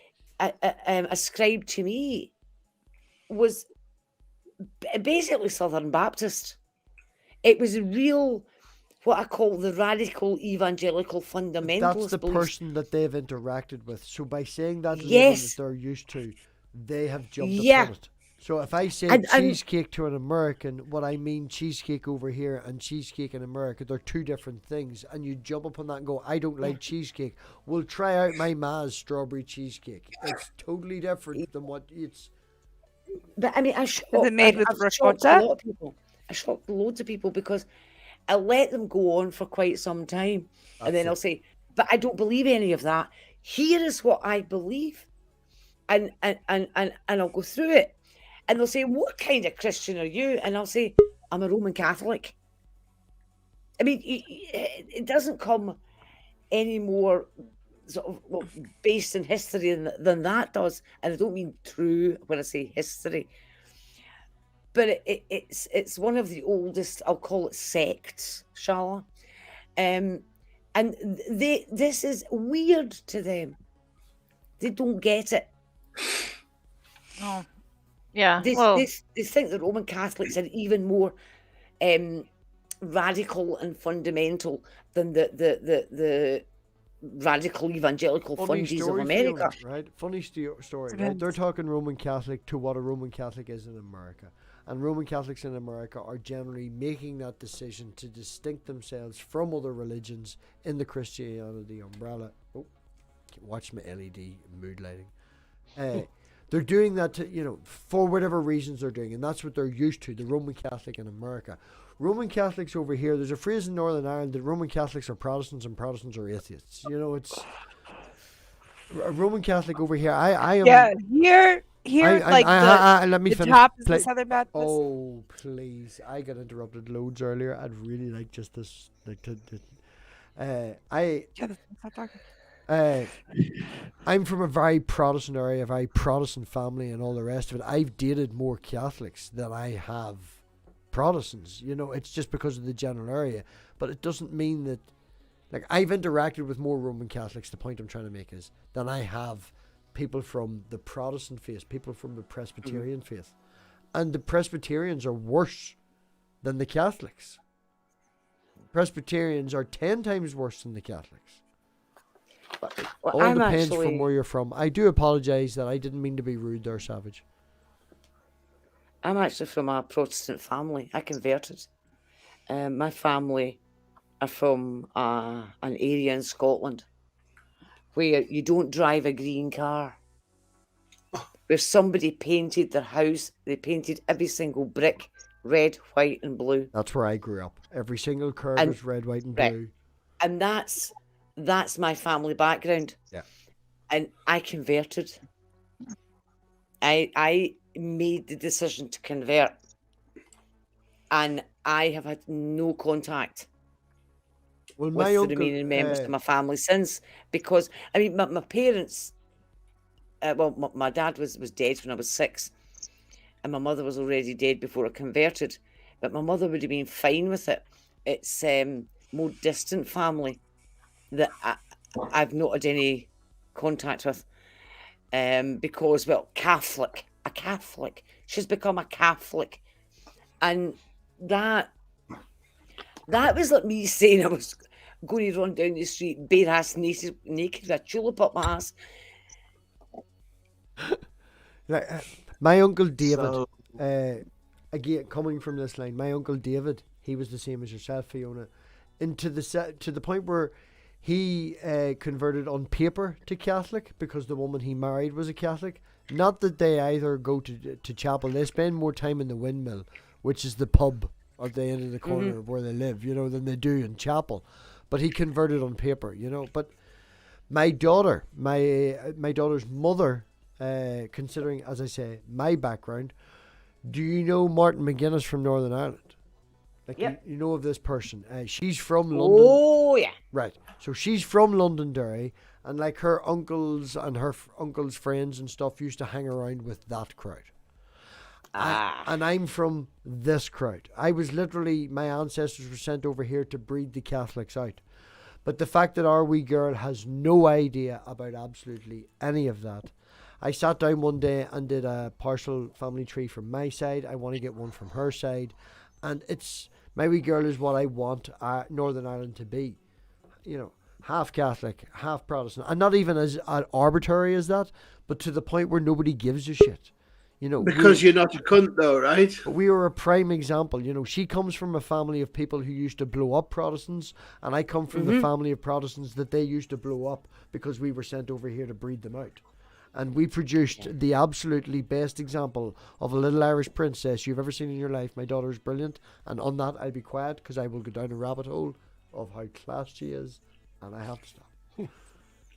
ascribed to me was basically Southern Baptist. It was real, what I call the radical evangelical fundamentalist That's the beliefs. person that they've interacted with. So by saying that label Yes. that they're used to, they have jumped Yeah. upon it. So if I say And- cheesecake to an American, what I mean cheesecake over here and cheesecake in America, they're two different things. And you jump up on that and go, I don't like cheesecake. Well, try out my Ma's strawberry cheesecake. It's totally different than what it's... But I mean, Is it made with I've shocked a ricotta? lot of people. I shocked loads of people because I let them go on for quite some time. And then I'll say, but I don't believe any of that. Here is what I believe. And I'll go through it. And they'll say, what kind of Christian are you? And I'll say, I'm a Roman Catholic. I mean, it doesn't come any more sort of based in history than that does. And I don't mean true when I say history. But it's one of the oldest, I'll call it sects, Shala. And this is weird to them. They don't get it. Oh, yeah. They think that Roman Catholics are even more radical and fundamental than the radical evangelical fundies of America. Fiona, right? Funny story, right? They're talking Roman Catholic to what a Roman Catholic is in America. And Roman Catholics in America are generally making that decision to distinct themselves from other religions in the Christianity umbrella. Oh, watch my LED mood lighting. They're doing that to, for whatever reasons they're doing, and that's what they're used to, the Roman Catholic in America. Roman Catholics over here, there's a phrase in Northern Ireland that Roman Catholics are Protestants and Protestants are atheists. It's a Roman Catholic over here. I am. Yeah, here, let me the finish. top is the Southern Baptist. Oh, please. I got interrupted loads earlier. I'd really like just this. Stop talking. I'm from a very Protestant area, a very Protestant family and all the rest of it. I've dated more Catholics than I have Protestants. It's just because of the general area. But it doesn't mean that, I've interacted with more Roman Catholics, the point I'm trying to make is, than I have people from the Protestant faith, people from the Presbyterian faith. And the Presbyterians are worse than the Catholics. Presbyterians are 10 times worse than the Catholics. Well, All depends from where you're from. I do apologise that I didn't mean to be rude there, Savage. I'm actually from a Protestant family. I converted. My family are from an area in Scotland where you don't drive a green car. Where somebody painted their house, they painted every single brick red, white, and blue. That's where I grew up. Every single curve was red, white, and blue. And that's my family background. Yeah. And I converted. I made the decision to convert. And I have had no contact with the remaining members of my family since. Because, my parents, my dad was dead when I was 6. And my mother was already dead before I converted. But my mother would have been fine with it. It's more distant family that I've not had any contact with. Because, a Catholic. She's become a Catholic. And that was like me saying I was going to run down the street bare ass naked with a tulip up my ass. My uncle David, again, coming from this line, my uncle David, he was the same as yourself, Fiona, and to the point where he converted on paper to Catholic because the woman he married was a Catholic. Not that they either go to chapel, they spend more time in the Windmill, which is the pub at the end of the corner of where they live, you know, than they do in chapel. But he converted on paper, you know. But my daughter, my daughter's mother, considering, as I say, my background, do you know Martin McGuinness from Northern Ireland? Like, you know of this person. She's from London. Oh, yeah. Right. So she's from Londonderry, and like her uncles and her uncles' friends and stuff used to hang around with that crowd. And I'm from this crowd. I was literally, my ancestors were sent over here to breed the Catholics out. But the fact that our wee girl has no idea about absolutely any of that. I sat down one day and did a partial family tree from my side. I want to get one from her side. And it's, my wee girl is what I want Northern Ireland to be. You know, half Catholic, half Protestant. And not even as arbitrary as that, but to the point where nobody gives a shit. You know, because you're not a cunt, though, right? We are a prime example. You know, she comes from a family of people who used to blow up Protestants, and I come from the family of Protestants that they used to blow up because we were sent over here to breed them out. And we produced the absolutely best example of a little Irish princess you've ever seen in your life. My daughter is brilliant, and on that I'll be quiet because I will go down a rabbit hole of how class she is, and I have to stop.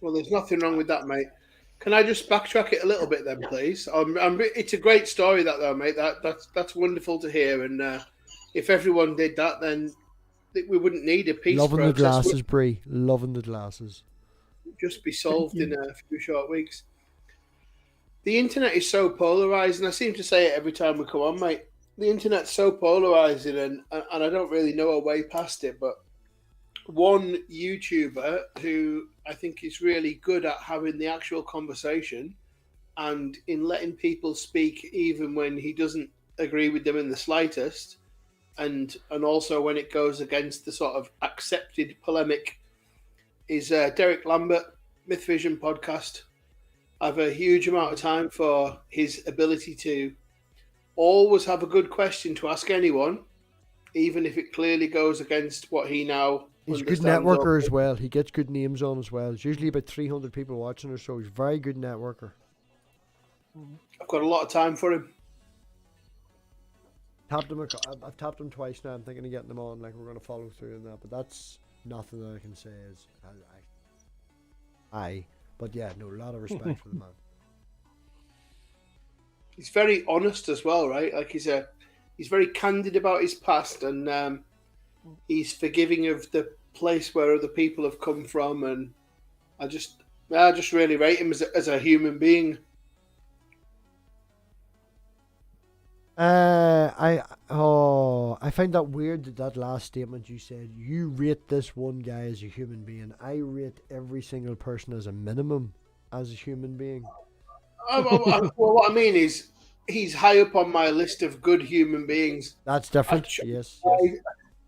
Well, there's nothing wrong with that, mate. Can I just backtrack it a little bit then, please? It's a great story, that though, mate. That's wonderful to hear. And if everyone did that, then we wouldn't need a peace Loving process. the glasses, Brie. Loving the glasses. Just be solved in a few short weeks. The internet is so polarised, and I seem to say it every time we come on, mate. The internet's so polarising, and I don't really know a way past it, but one YouTuber who I think is really good at having the actual conversation and in letting people speak even when he doesn't agree with them in the slightest, and also when it goes against the sort of accepted polemic, is Derek Lambert, Myth Vision podcast. I have a huge amount of time for his ability to always have a good question to ask anyone, even if it clearly goes against what he now He's a good networker as well. He gets good names on as well. There's usually about 300 people watching or so. He's a very good networker. I've got a lot of time for him. I've tapped him twice now. I'm thinking of getting him on. Like, we're going to follow through on that. But that's nothing that I can say is But yeah, no, a lot of respect for the man. He's very honest as well, right? Like he's very candid about his past, and he's forgiving of the place where other people have come from, and I just really rate him as a human being. I find that weird that last statement you said. You rate this one guy as a human being. I rate every single person as a minimum as a human being. Well, what I mean is he's high up on my list of good human beings. That's different. Yes.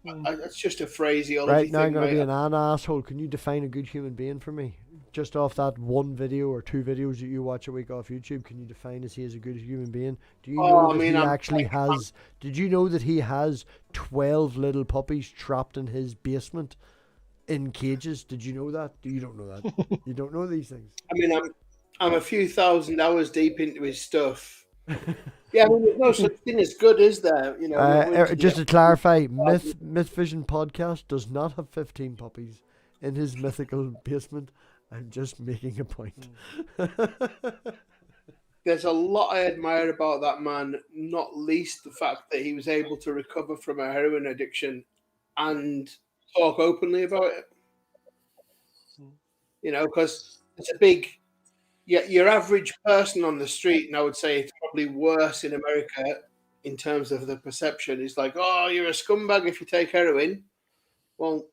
That's just a phraseology. Right now, I'm going to be an asshole. Can you define a good human being for me? Just off that one video or two videos that you watch a week off YouTube, can you define as he is a good human being? Do you know that he actually has? Did you know that he has 12 little puppies trapped in his basement in cages? Did you know that? You don't know that. You don't know these things. I mean, I'm a few thousand hours deep into his stuff. Yeah, I mean, there's no such thing as good, is there? You know, just to clarify, Myth Vision podcast does not have 15 puppies in his mythical basement. I'm just making a point. There's a lot I admire about that man, not least the fact that he was able to recover from a heroin addiction and talk openly about it. You know, because it's a big... Yeah, your average person on the street, and I would say it's probably worse in America in terms of the perception, is like, oh, you're a scumbag if you take heroin. Well,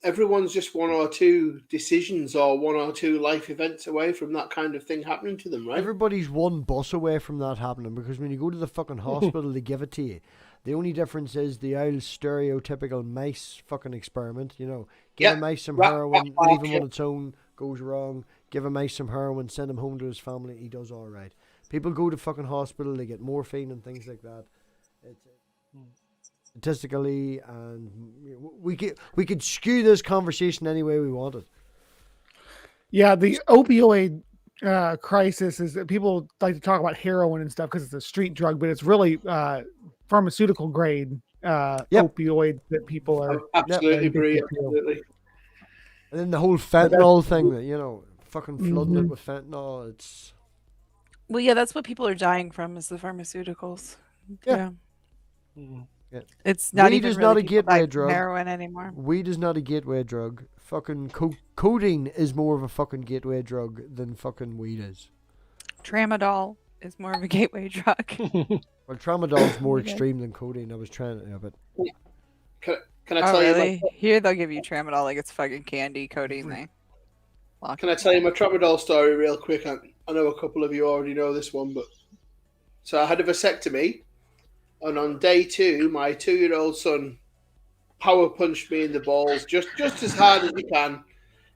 everyone's just one or two decisions or one or two life events away from that kind of thing happening to them, right? Everybody's one bus away from that happening, because when you go to the fucking hospital, they give it to you. The only difference is the old stereotypical mice fucking experiment, you know. Give a mice some heroin, leave him on its own, goes wrong. Give a mice some heroin, send him home to his family, he does all right. People go to fucking hospital, they get morphine and things like that. It's statistically, and we could skew this conversation any way we wanted. Yeah, the opioid crisis is that people like to talk about heroin and stuff because it's a street drug, but it's really pharmaceutical grade opioid that people are absolutely brilliant. Absolutely. And then the whole fentanyl thing that, you know, fucking flooding it with fentanyl. It's Well, yeah, that's what people are dying from is the pharmaceuticals. Yeah. It's not weed even is really not a people gateway dying from drug. heroin anymore. Weed is not a gateway drug. Fucking codeine is more of a fucking gateway drug than fucking weed is. Tramadol is more of a gateway drug. Well, tramadol is more extreme than codeine. I was trying to, but Can I tell you? Really? Here they'll give you tramadol like it's fucking candy. Codeine they. Can I tell you my tramadol story real quick? I know a couple of you already know this one, but so I had a vasectomy, and on day 2, my 2-year-old son power punched me in the balls just as hard as he can.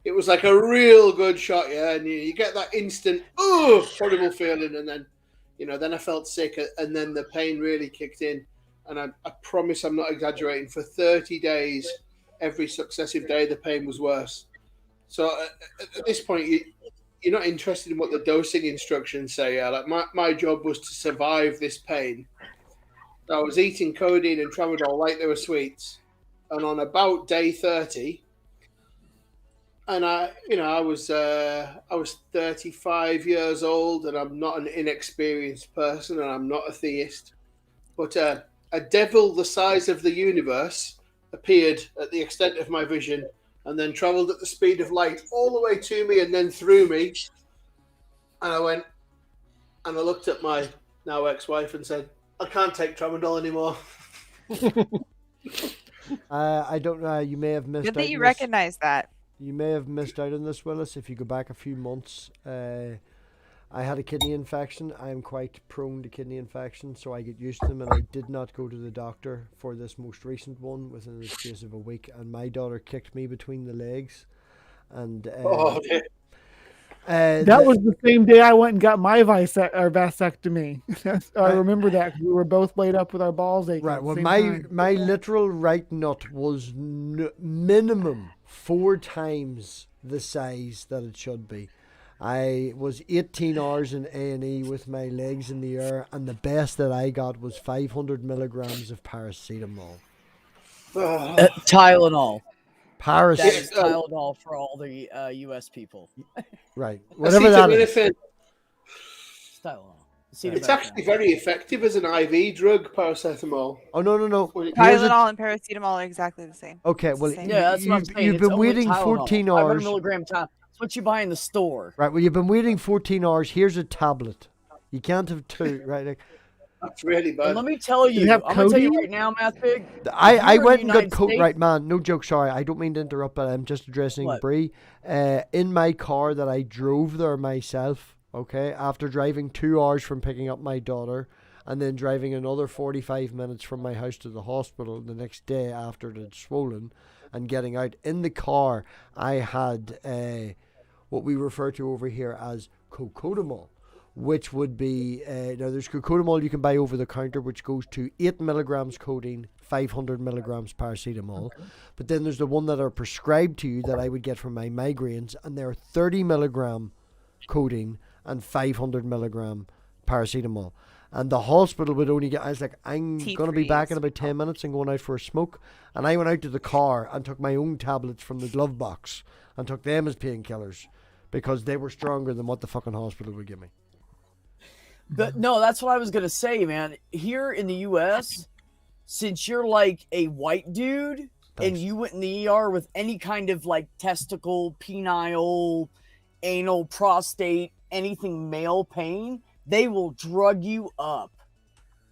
It was like a real good shot, yeah, and you get that instant horrible feeling, and then then I felt sick, and then the pain really kicked in, and I promise I'm not exaggerating. For 30 days, every successive day, the pain was worse. So at this point, you're not interested in what the dosing instructions say. Yeah, like my job was to survive this pain. I was eating codeine and tramadol like they were sweets, and on about day 30, and I was 35 years old, and I'm not an inexperienced person, and I'm not a theist, but a devil the size of the universe appeared at the extent of my vision, and then travelled at the speed of light all the way to me and then through me. And I went, and I looked at my now ex-wife and said, I can't take tramadol anymore. I don't know. You may have missed Good out. that you on recognize that. You may have missed out on this, Willis. If you go back a few months, I had a kidney infection. I am quite prone to kidney infections, so I get used to them, and I did not go to the doctor for this most recent one within the space of a week, and my daughter kicked me between the legs. And that was the same day I went and got my vasectomy. I remember that, 'cause we were both laid up with our balls aching. Right. Well, my literal right nut was minimum 4 times the size that it should be. I was 18 hours in A&E with my legs in the air, and the best that I got was 500 milligrams of paracetamol. Tylenol. Paracetamol. Tylenol for all the U.S. people. Right. Whatever that is. Tylenol. It's actually very effective as an IV drug, paracetamol. Oh, no. Tylenol and paracetamol are exactly the same. Okay, well, yeah, that's what I'm saying. You've been waiting Tylenol. 14 hours. 500 milligram Tylenol. It's what you buy in the store. Right, well, you've been waiting 14 hours. Here's a tablet. You can't have 2, right? Like, that's really bad. And let me tell you, I'm going to tell you right now, MathPig. I went and got codeine. Right, man, no joke, sorry. I don't mean to interrupt, but I'm just addressing Bree. In my car that I drove there myself, okay, after driving 2 hours from picking up my daughter, and then driving another 45 minutes from my house to the hospital the next day after it had swollen, and getting out in the car, I had what we refer to over here as cocodamol, which would be now there's cocodamol you can buy over the counter, which goes to 8 milligrams codeine, 500 milligrams paracetamol. But then there's the one that are prescribed to you that I would get from my migraines, and they're 30 milligram codeine and 500 milligram paracetamol. And the hospital would only get, I was like, I'm going to be back in about 10 minutes and going out for a smoke. And I went out to the car and took my own tablets from the glove box and took them as painkillers because they were stronger than what the fucking hospital would give me. But no, that's what I was going to say, man. Here in the U.S., since you're like a white dude and you went in the ER with any kind of like testicle, penile, anal, prostate, anything male pain, they will drug you up.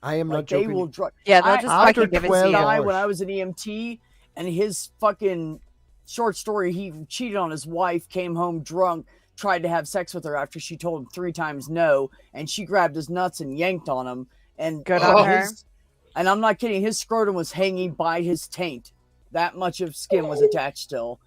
I am not joking. They will drug. Yeah, they'll just after fucking give it 12 to you. Guy when I was an EMT, and his fucking short story, he cheated on his wife, came home drunk, tried to have sex with her after she told him 3 times no, and she grabbed his nuts and yanked on him. And good on her. And I'm not kidding, his scrotum was hanging by his taint. That much of skin was attached still.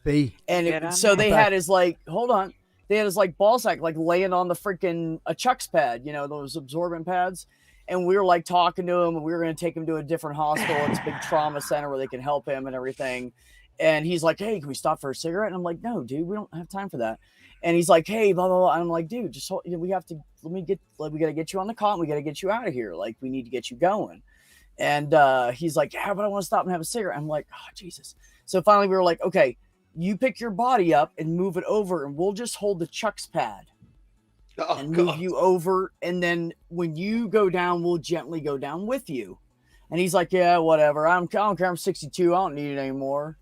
And so they had his like, hold on. They had his like ball sack like laying on the freaking a Chuck's pad, you know, those absorbent pads. And we were like talking to him, and we were going to take him to a different hospital. It's a big trauma center where they can help him and everything. And he's like, hey, can we stop for a cigarette? And I'm like, no, dude, we don't have time for that. And he's like, hey, blah, blah, blah. And I'm like, dude, just we got to get you on the cot. We got to get you out of here. Like, we need to get you going. And he's like, yeah, but I want to stop and have a cigarette. I'm like, oh, Jesus. So finally we were like, okay, you pick your body up and move it over, and we'll just hold the chucks pad and move you over. And then when you go down, we'll gently go down with you. And he's like, yeah, whatever. I don't care. I'm 62. I don't need it anymore.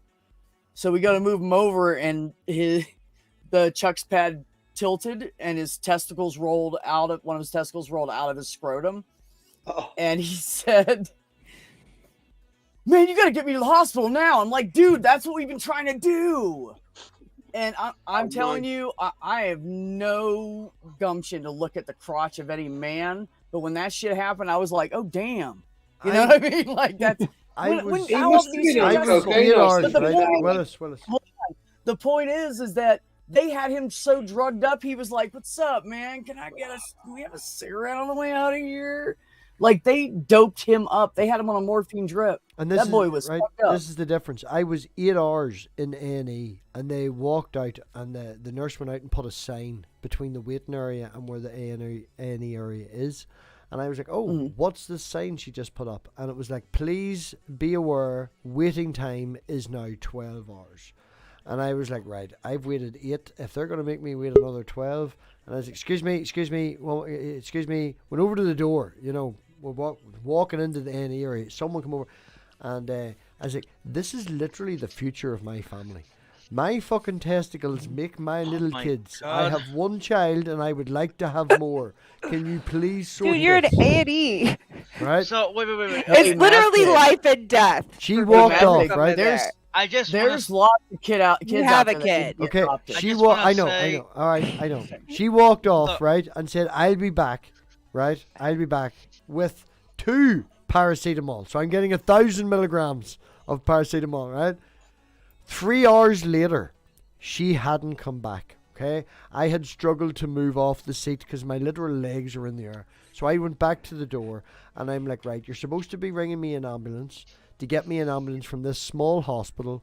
So we got to move him over, and the chucks pad tilted, and his testicles rolled out of one of his testicles rolled out of his scrotum. And he said, man, you got to get me to the hospital now. I'm like, dude, that's what we've been trying to do. And I'm telling you, I have no gumption to look at the crotch of any man. But when that shit happened, I was like, oh, damn. You know what I mean? Like, that's... The point is that they had him so drugged up, he was like, what's up, man? Can we have a cigarette on the way out of here? Like, they doped him up. They had him on a morphine drip. And that boy was fucked up. This is the difference. I was 8 hours in A&E, and they walked out, and the nurse went out and put a sign between the waiting area and where the A&E area is. And I was like, oh, what's this sign she just put up? And it was like, please be aware, waiting time is now 12 hours. And I was like, right, I've waited 8. If they're going to make me wait another 12. And I was like, excuse me, went over to the door, you know, we're walking into the A&E area. Someone come over. And I was like, this is literally the future of my family. My fucking testicles make my little kids. God. I have one child and I would like to have more. Can you please sort Dude, you're this? an A&E. Right? So, wait. It's literally life and death. She walked off, right? There's lots of kids out there. You have a kid. Okay, I know. All right, I know. She walked off, right, and said, I'll be back, right? I'll be back with 2 paracetamol. So I'm getting 1,000 milligrams of paracetamol, right? 3 hours later, she hadn't come back, okay? I had struggled to move off the seat because my literal legs are in the air. So I went back to the door, and I'm like, right, you're supposed to be ringing me an ambulance to get me an ambulance from this small hospital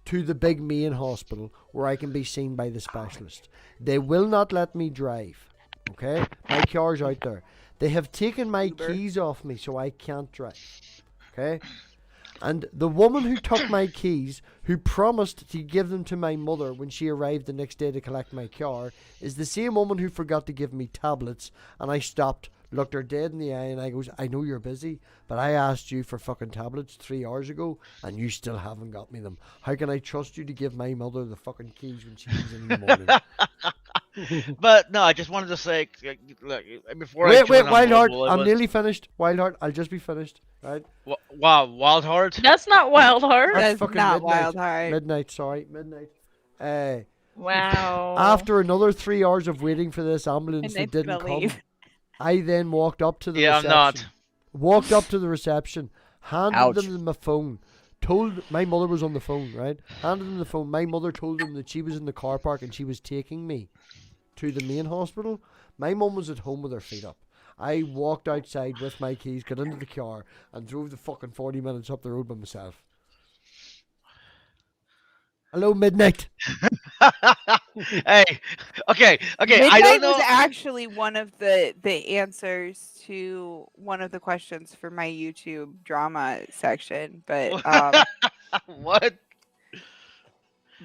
to the big main hospital where I can be seen by the specialist. They will not let me drive, okay? My car's out there. They have taken my keys off me so I can't drive, okay? And the woman who took my keys, who promised to give them to my mother when she arrived the next day to collect my car, is the same woman who forgot to give me tablets. And I stopped, looked her dead in the eye, and I goes, I know you're busy, but I asked you for fucking tablets 3 hours ago, and you still haven't got me them. How can I trust you to give my mother the fucking keys when she comes in the morning? But no, I just wanted to say, look, before wait, Wildheart, I'm nearly finished. Wildheart, I'll just be finished, right? Wow, Wildheart? That's not Wildheart. That's fucking not midnight. Wildheart. Midnight. Wow. After another 3 hours of waiting for this ambulance that didn't come, I then walked up to the reception. I'm not. Walked up to the reception, handed them my phone, told my mother was on the phone, right? Handed them the phone. My mother told them that she was in the car park and she was taking me to the main hospital. My mum was at home with her feet up. I walked outside with my keys, got into the car, and drove the fucking 40 minutes up the road by myself. Hello, Midnight. Hey, okay. Midnight I don't know. was actually one of the answers to one of the questions for my YouTube drama section, but what?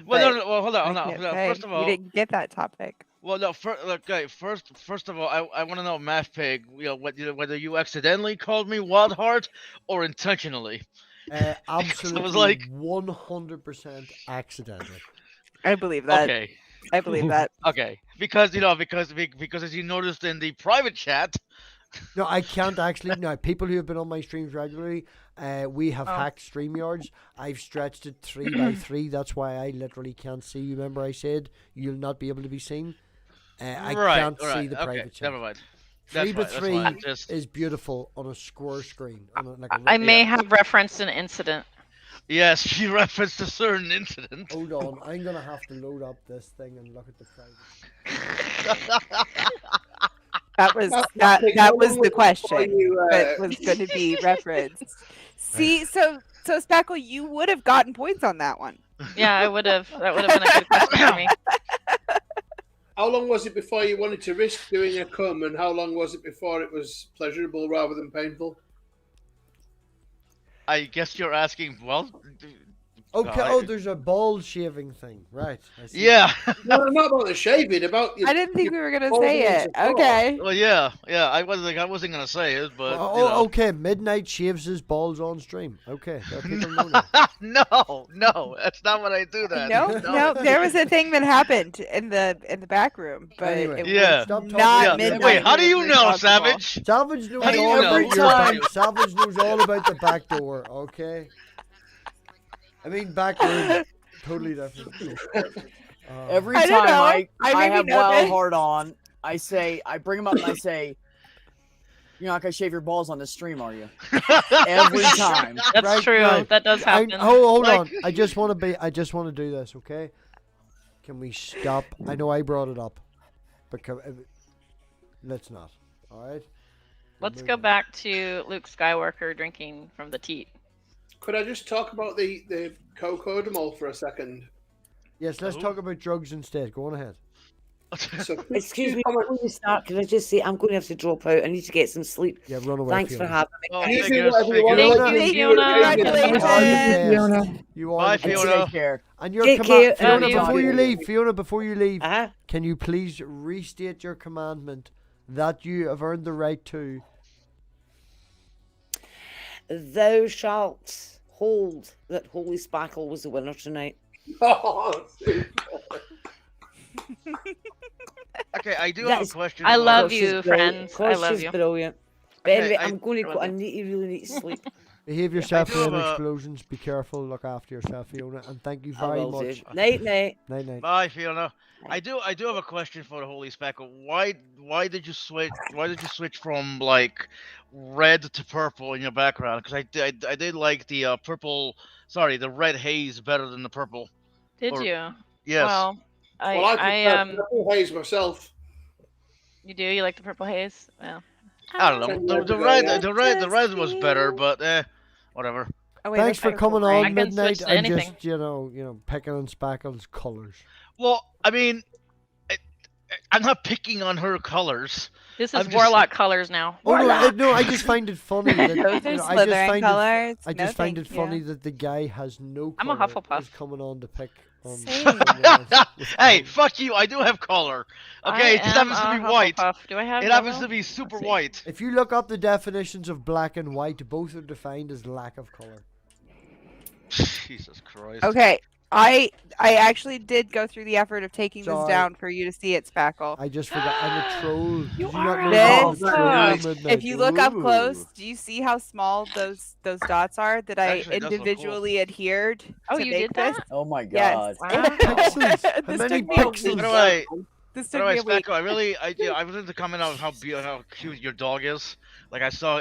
Well, no, hold on. First of all, you didn't get that topic. Well, no. First of all, I want to know, MathPig, whether you accidentally called me Wildheart or intentionally. Absolutely, I was like 100% accidentally. I believe that. Okay. I believe that. Okay, because as you noticed in the private chat. No, I can't actually. No, people who have been on my streams regularly, we have hacked StreamYards. I've stretched it 3x3. That's why I literally can't see you. Remember, I said you'll not be able to be seen. I can't see the private chat. Never mind. 3x3 is beautiful on a square screen. I may have referenced an incident. Yes, she referenced a certain incident. Hold on, I'm gonna have to load up this thing and look at the private. That was How that was long the was it before question you, that was going to be referenced. See, so Speckle, you would have gotten points on that one. Yeah, I would have. That would have been a good question for me. How long was it before you wanted to risk doing a cum, and how long was it before it was pleasurable rather than painful? I guess you're asking. Well, Okay. Oh, there's a ball shaving thing, right? I see. yeah. No, not about the shaving. About I didn't think we were going to balls say against it. the floor. Okay. Well, yeah. I wasn't gonna say it, but Oh, you know. okay. Midnight shaves his balls on stream. Okay. There are people know now. No, that's not what I do. That No, there was a thing that happened in the back room, but Anyway. it Yeah. was Stop talking not about midnight. Wait, how do when you we were know, talking about- Savage? Savage knows How do you all know? about your Every back. Savage knows all about the back door. Okay. I mean, back room. Totally different. Every I don't time know. I maybe have know Wild this. Heart on, I bring him up and I say, "You're not gonna shave your balls on the stream, are you?" Every time. That's Right, true. right. That does happen. Hold Like- on. I just want to do this, okay? Can we stop? I know I brought it up, but let's not. All right. Let's go back to Luke Skywalker drinking from the teat. Could I just talk about the cocodamol for a second? Yes, let's talk about drugs instead. Go on ahead. So, Excuse me, before you start, can I just say I'm going to have to drop out. I need to get some sleep. Yeah, run away. Thanks for Fiona. having me. Oh, You figures, do whatever you want. figures. Thank you, Thank you. Fiona. You are Congratulations. the best. You are Bye, the best. Fiona. Take care. And your Take command, care. Fiona, Love you. before you leave, Fiona, before you leave, Uh-huh. can you please restate your commandment that you have earned the right to? Thou shalt hold that Holy Spackle was the winner tonight. Oh, Okay, I do That have a is- question. I for- love She's you, brilliant. friends. Of course I love she's you. brilliant. But Okay, anyway, I- I'm going to I go. love I really need to sleep. Behave yourself, do have in a- explosions. Be careful. Look after yourself, Fiona. And thank you I very will do. much. Night, night. Night, night. Bye, Fiona. I do have a question for the Holy Speckle. Why did you switch from like red to purple in your background? Because I did like the purple. Sorry, the red haze better than the purple. Did Or- you? Yes. Well, well, I prefer purple haze myself. You do? You like the purple haze? Well, I don't know. The red was better, but whatever. Oh, wait, Thanks that's for right, coming right. I on can midnight switch to and anything. just picking on Spackle's colours. Well, I mean, I'm not picking on her colors. this I'm is just- Warlock colors now. Oh no, Warlock. no! I just find it funny that Those you are know, I just Slytherin find colors. I No, just find thank it funny you. that the guy has no. I'm a colour Hufflepuff. is coming on to pick. On Same. someone else with Hey, colour. fuck you! I do have color. Okay, it just I am happens to a be white. Hufflepuff. Do I have It happens yellow? to be super Let's see. white. If you look up the definitions of black and white, both are defined as lack of color. Jesus Christ. Okay, I actually did go through the effort of taking Sorry. this down for you to see it, Spackle. I just forgot. I'm a troll. Did You not are know a that I'm a troll. troll If midnight? If you look up close, Ooh. do you see how small those dots are that I Actually, it does look cool. individually adhered Oh, to you make did that? this? Oh my Yes. god. Wow. Pixels. How This many took me a pixels? week. By the way, This by took the way, me a week. Speckle, I wanted to comment on how cute your dog is. Like I saw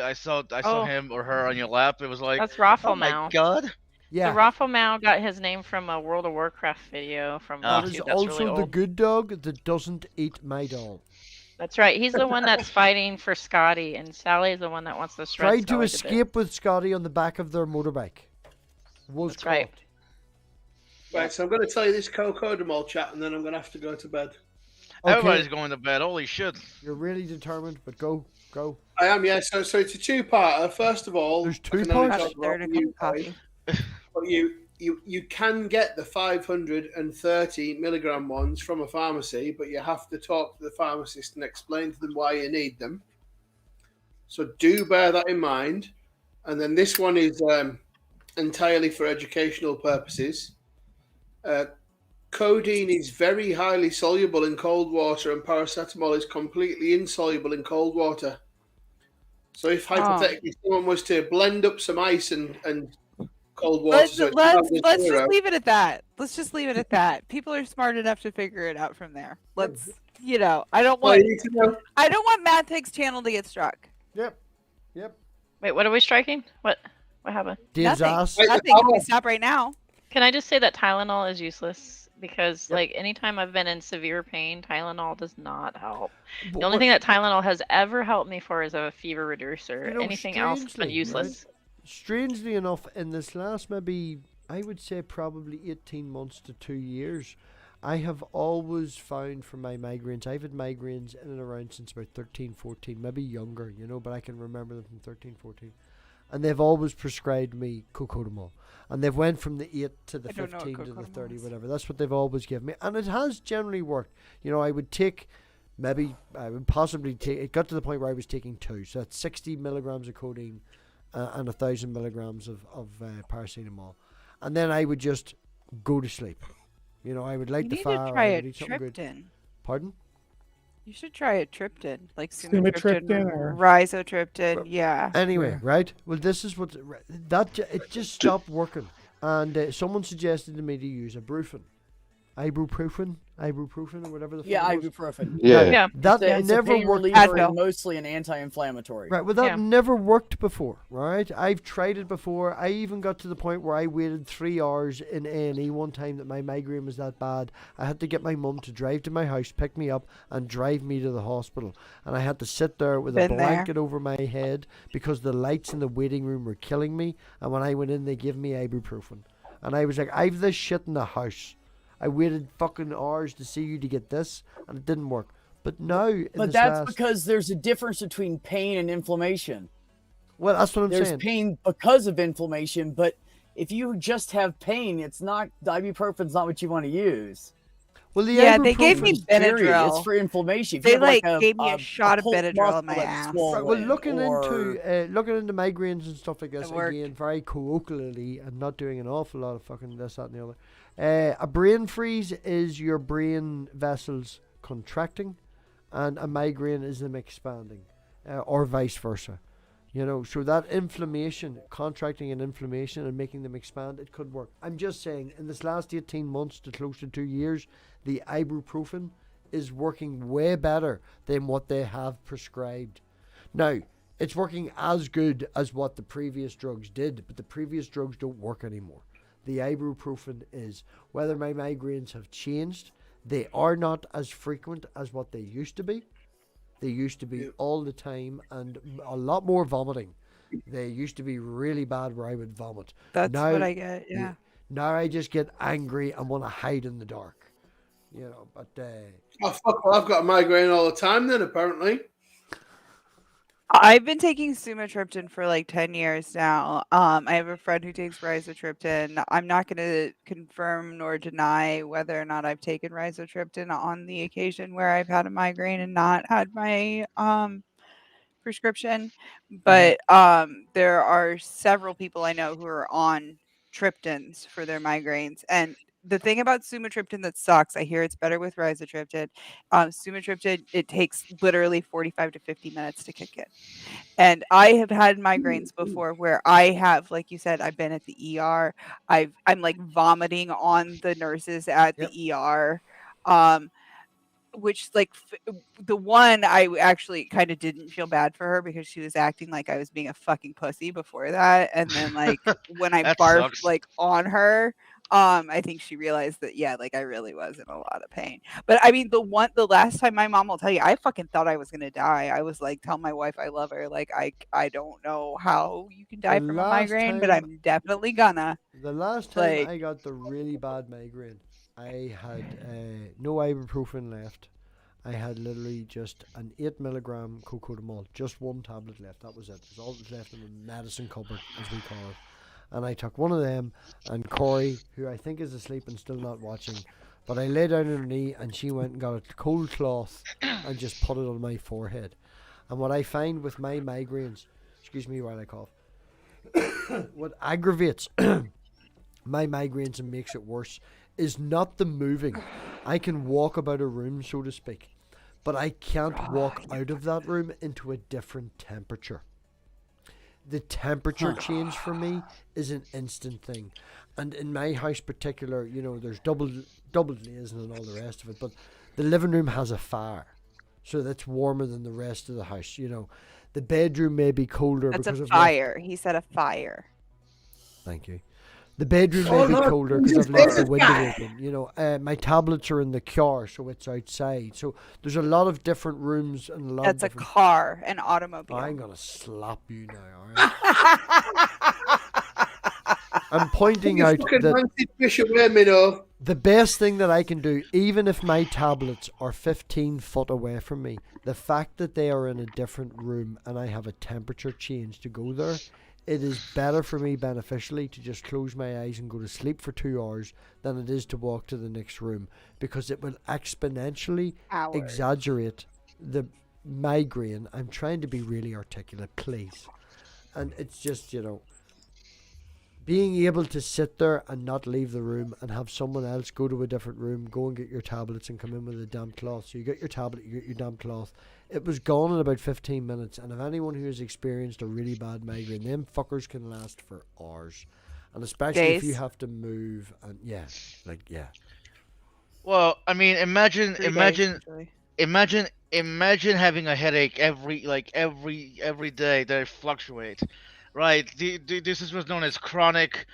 Oh. him or her on your lap. It was like, That's Raffle oh my Mao. god. Yeah. So Raffle Mao got his name from a World of Warcraft video from Ah. That is YouTube. That's also really the old. good dog that doesn't eat my doll. That's right. He's the one that's fighting for Scotty, and Sally's the one that wants to shred Tried to Scully bit. escape with Scotty on the back of their motorbike. Was That's right. caught. Right, so I'm going to tell you this cocodamol chat, and then I'm going to have to go to bed. Everybody's going to bed. Holy shit. You're really determined, but go. I am, yeah. So it's a two-parter. First of all, There's I two can only parts? talk about Third a the cup of UK, coffee. but you can get the 530 milligram ones from a pharmacy, but you have to talk to the pharmacist and explain to them why you need them. So do bear that in mind. And then this one is entirely for educational purposes. Codeine is very highly soluble in cold water, and paracetamol is completely insoluble in cold water. So if hypothetically someone was to blend up some ice and cold water, Let's so it's let's down to just zero, leave it at that. Let's just leave it at that. People are smart enough to figure it out from there. Let's, I don't well, want you need to know. MathPig's channel to get struck. Yep. Wait, what are we striking? What happened? Dave's Nothing. ass. Wait, Nothing. If we stop right now. Can I just say that Tylenol is useless because like anytime I've been in severe pain, Tylenol does not help. But The only what- thing that Tylenol has ever helped me for is a fever reducer. You know, Anything else has been strangely, useless. Strangely enough, in this last maybe, I would say probably 18 months to 2 years, I have always found for my migraines, I've had migraines in and around since about 13, 14, maybe younger, you know, but I can remember them from 13, 14. And they've always prescribed me cocodamol. And they've went from the 8 to the I don't know what 15 to the cocodamol 30, is. whatever. That's what they've always given me. And it has generally worked. You know, I would take, maybe, I would possibly take, it got to the point where I was taking 2. So that's 60 milligrams of codeine and 1,000 milligrams of paracetamol. And then I would just go to sleep. You know, I would light You the need fire. to try I a would eat something good. Triptan. Pardon? You should try a Triptan, like Sumatriptan sumatriptan or- or Rizotriptan. Yeah. Anyway, Yeah. right? Well, this is what it just stopped working, and someone suggested to me to use ibuprofen, or whatever the fuck Yeah, it was. ibuprofen. Yeah. Yeah. That It's a never pain worked. reliever Advil. and mostly an anti-inflammatory. Right, well, that Yeah. never worked before, right? I've tried it before. I even got to the point where I waited 3 hours in A&E one time that my migraine was that bad. I had to get my mum to drive to my house, pick me up, and drive me to the hospital. And I had to sit there with a Been there. blanket over my head because the lights in the waiting room were killing me. And when I went in, they gave me ibuprofen. And I was like, I've this shit in the house. I waited fucking hours to see you to get this, and it didn't work. But now, But that's because there's a difference between pain and inflammation. well, that's what I'm There's saying. pain because of inflammation, but if you just have pain, it's not, the ibuprofen's not what you want to use. Well, the Yeah, they gave me ibuprofen- It's scary. Benadryl. It's for inflammation. If They you have gave me a shot of pulled Benadryl muscle in my that's ass. swollen, Right, well, looking or- into migraines and stuff like this, It worked. again, very colloquially, and not doing an awful lot of fucking this, that, and the other. A brain freeze is your brain vessels contracting, and a migraine is them expanding, or vice versa. You know, so that inflammation, contracting and inflammation and making them expand, it could work. I'm just saying, in this last 18 months to close to 2 years, the ibuprofen is working way better than what they have prescribed. Now, it's working as good as what the previous drugs did, but the previous drugs don't work anymore. The ibuprofen is. Whether my migraines have changed, they are not as frequent as what they used to be. They used to be all the time and a lot more vomiting. They used to be really bad where I would vomit. That's Now- what I get. Yeah. Now I just get angry and want to hide in the dark. You know, but Oh, fuck, well, I've got a migraine all the time then, apparently. I've been taking sumatriptan for like 10 years now. I have a friend who takes rizotriptan. I'm not going to confirm nor deny whether or not I've taken rizotriptan on the occasion where I've had a migraine and not had my prescription. But there are several people I know who are on triptans for their migraines. And the thing about sumatriptan that sucks, I hear it's better with rizotriptan. Sumatriptan, it takes literally 45 to 50 minutes to kick in. And I have had migraines before where I have, like you said, I've been at the ER. I'm like vomiting on the nurses at the ER. Which like the one I actually kind of didn't feel bad for her because she was acting like I was being a fucking pussy before that. And then like when I That barfed sucks. like on her, I think she realized that, yeah, like I really was in a lot of pain. But I mean, the last time, my mom will tell you, I fucking thought I was going to die. I was like, tell my wife I love her. Like, I don't know how you can die The from a last migraine, but time- I'm definitely gonna. the last time Like- I got the really bad migraine, I had no ibuprofen left. I had literally just an 8 milligram cocodamol, just one tablet left. That was it. It was all that was left in the medicine cupboard, as we call it. And I took one of them, and Corey, who I think is asleep and still not watching, but I lay down on her knee, and she went and got a cold cloth and just put it on my forehead. And what I find with my migraines, excuse me while I cough, what aggravates my migraines and makes it worse is not the moving. I can walk about a room, so to speak, but I can't walk out of that room into a different temperature. The temperature change for me is an instant thing. And in my house particular, you know, there's double glazing and all the rest of it, but the living room has a fire, so that's warmer than the rest of the house. You know, the bedroom may be colder That's because a of fire. He said a fire. Thank you. The bedroom may be colder because I've left the window open. You know, my tablets are in the car, so it's outside. So there's a lot of different rooms and a lot That's of a different... car, an automobile. I'm gonna slap you now, alright? I'm pointing out that Bishop, let me know. the best thing that I can do, even if my tablets are 15 foot away from me, the fact that they are in a different room and I have a temperature change to go there, it is better for me beneficially to just close my eyes and go to sleep for 2 hours than it is to walk to the next room, because it will exponentially exaggerate the migraine. I'm trying to be really articulate, please. And it's just, you know, being able to sit there and not leave the room and have someone else go to a different room, go and get your tablets and come in with a damp cloth. So you get your tablet, you get your damp cloth. It was gone in about 15 minutes. And if anyone who has experienced a really bad migraine, them fuckers can last for hours. And especially if you have to move. And yeah. Well, I mean, imagine 3 days, imagine having a headache every day that it fluctuates, right? This is what's known as chronic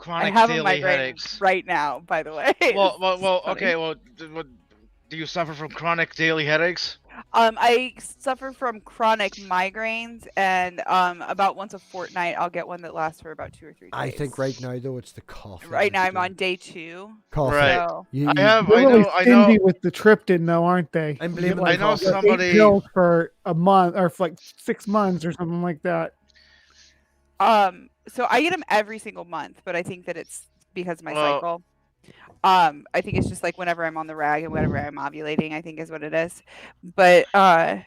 I have a daily migraine headaches. right now, by the way. Well, It's okay. funny. Well, do you suffer from chronic daily headaches? I suffer from chronic migraines, and about once a fortnight I'll get one that lasts for about 2 or 3 days. I think right now though it's the coffee. Right now I'm on day 2. Coffee. Right. So They're really stingy with the Triptin, though, aren't they? I'm You blaming get, like, I know 8 somebody- pills for a month, or for like 6 months, or something like that. so I get them every single month, but I think that it's because of my Well- cycle. I think it's just like whenever I'm on the rag and whenever I'm ovulating, I think is what it is. But I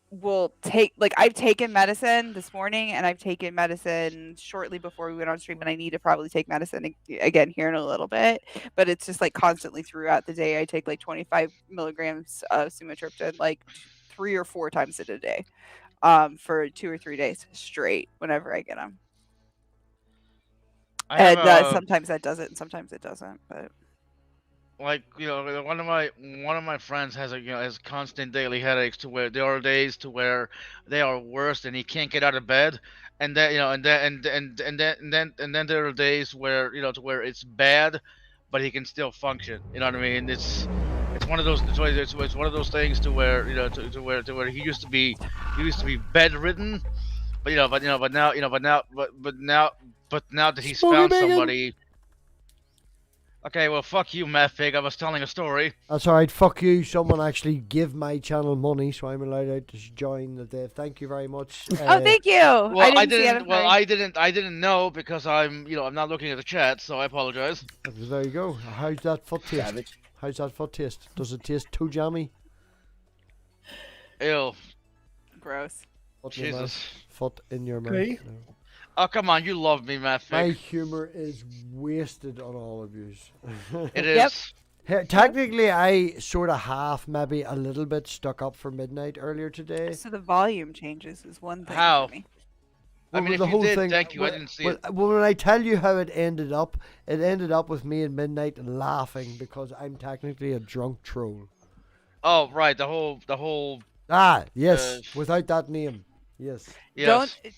will take, like, I've taken medicine this morning and I've taken medicine shortly before we went on stream, and I need to probably take medicine again here in a little bit. But it's just like constantly throughout the day, I take like 25 milligrams of sumatriptan like 3 or 4 times a day for 2 or 3 days straight whenever I get them. And sometimes that does it and sometimes it doesn't. But Like, you know, one of my friends has has constant daily headaches, to where there are days to where they are worse and he can't get out of bed, and then and then there are days where, you know, to where it's bad, but he can still function. You know what I mean? It's one of those it's one of those things to where, you know, to where he used to be bedridden, but now that he's found somebody. Okay, well, fuck you, MathPig. I was telling a story. That's alright, fuck you. Someone actually give my channel money, so I'm allowed to join the day. Thank you very much. oh, thank you. Well, I didn't. Well, I didn't know, because I'm not looking at the chat, so I apologize. There you go. How's that foot taste? Savage. How's that foot taste? Does it taste too jammy? Ew. Gross. Foot in your mouth. Jesus. Foot in your mouth. Okay. No. Oh, come on, you love me, My MathPig. humor is wasted on all of you. It is. Technically, I sort of half, maybe a little bit stuck up for midnight earlier today. So the volume changes is one thing How? for me. I mean, if the you whole did, thing, thank you. I didn't see it. Well, when I tell you how it ended up with me and Midnight laughing because I'm technically a drunk troll. Oh, right. The whole. Ah, yes. Without that name, yes. Yes. Don't.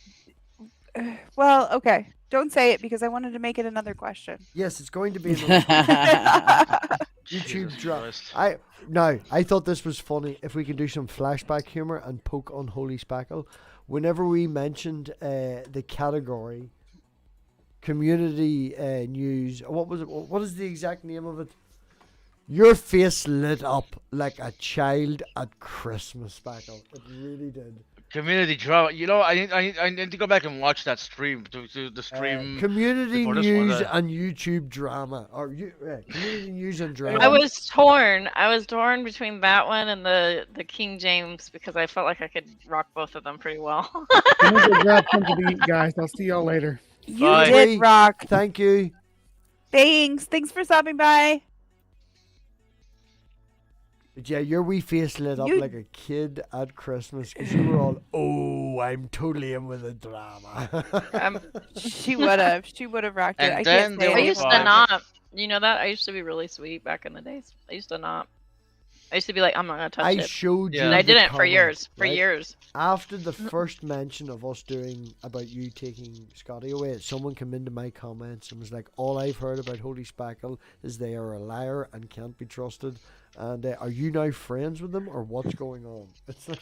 Well, okay. Don't say it because I wanted to make it another question. Yes, it's going to be another YouTube Jesus drop. Christ. I thought this was funny. If we can do some flashback humor and poke Unholy Spackle, whenever we mentioned the category community news, what was it? What is the exact name of it? Your face lit up like a child at Christmas, Spackle. It really did. Community drama. You know, I need to go back and watch that stream. To the stream. Community before this one, news and YouTube drama, or community news and drama. I was torn between that one and the King James, because I felt like I could rock both of them pretty well. I'm gonna go grab something to eat, guys. I'll see y'all later. You Bye. did rock. Thank you. Thanks for stopping by. But yeah, your wee face lit up like a kid at Christmas because you were all, oh, I'm totally in with the drama. She would have rocked it. And I then can't say there I it used was to anymore. not. You know that? I used to be really sweet back in the days. I used to not. I used to be like, I'm not gonna touch I it. showed you And I the didn't for comment, years. For right? years. After the first mention of us doing about you taking Scotty away, someone came into my comments and was like, all I've heard about Holy Spackle is they are a liar and can't be trusted. And are you now friends with them or what's going on? It's like,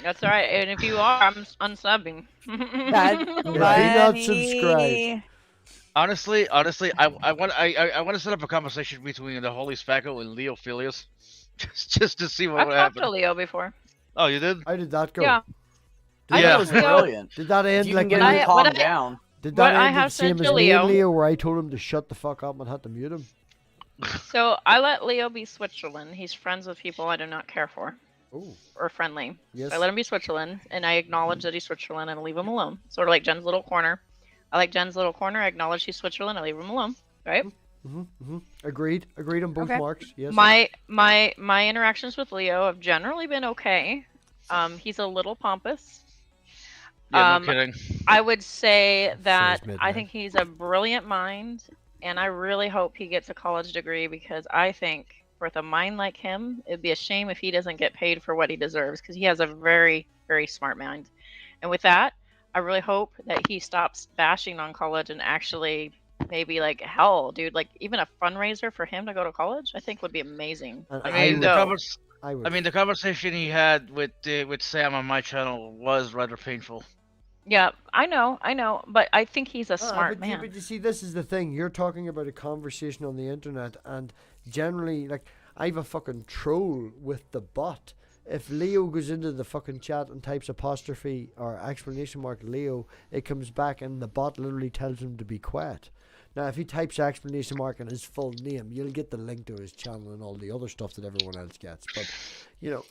That's all right. And if you are, I'm unsubbing. That's if he not subscribed. funny. Honestly, I want to set up a conversation between the Holy Spackle and Leo Filius, just to see what I've would talked happen. to Leo before. Oh, you did? How did that go? Yeah. I That know was Leo- brilliant. Did that If end you like can get me? him to calm what I- down. Did what that I end have the same said as to me and Leo- Leo, where I told him to shut the fuck up and had to mute him? So I let Leo be Switzerland. He's friends with people I do not care for Oh, or friendly. yes. I let him be Switzerland, and I acknowledge that he's Switzerland and leave him alone. Sort of like Jen's little corner. I like Jen's little corner. I acknowledge he's Switzerland. I leave him alone. Right? Agreed. Agreed on both Okay. marks. Yes. My interactions with Leo have generally been okay. He's a little pompous. Yeah, no kidding. I would say that midnight. I think he's a brilliant mind, and I really hope he gets a college degree because I think with a mind like him, it'd be a shame if he doesn't get paid for what he deserves because he has a very, very smart mind. And with that, I really hope that he stops bashing on college and actually maybe like hell, dude, like even a fundraiser for him to go to college, I think would be amazing. And I I mean, would- the conversation he had with Sam on my channel was rather painful. Yeah, I know, but I think he's a smart but man. but you see, this is the thing. You're talking about a conversation on the internet, and generally, like, I have a fucking troll with the bot. If Leo goes into the fucking chat and types apostrophe or exclamation mark Leo, it comes back and the bot literally tells him to be quiet. Now, if he types exclamation mark and his full name, you'll get the link to his channel and all the other stuff that everyone else gets. But, you know,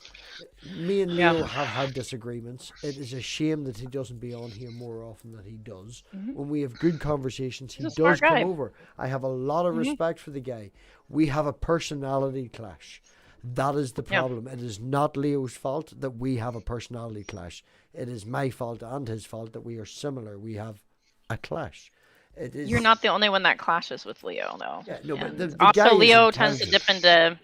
me and Leo have had disagreements. It is a shame that he doesn't be on here more often than he does. When we have good conversations, he He's a smart does come guy. over. I have a lot of respect for the guy. We have a personality clash. That is the problem. It is not Leo's fault that we have a personality clash. It is my fault and his fault that we are similar. We have a clash. It is. You're not the only one that clashes with Leo, though. Yeah, no, but And the guy also, is Leo tends to intelligent. dip into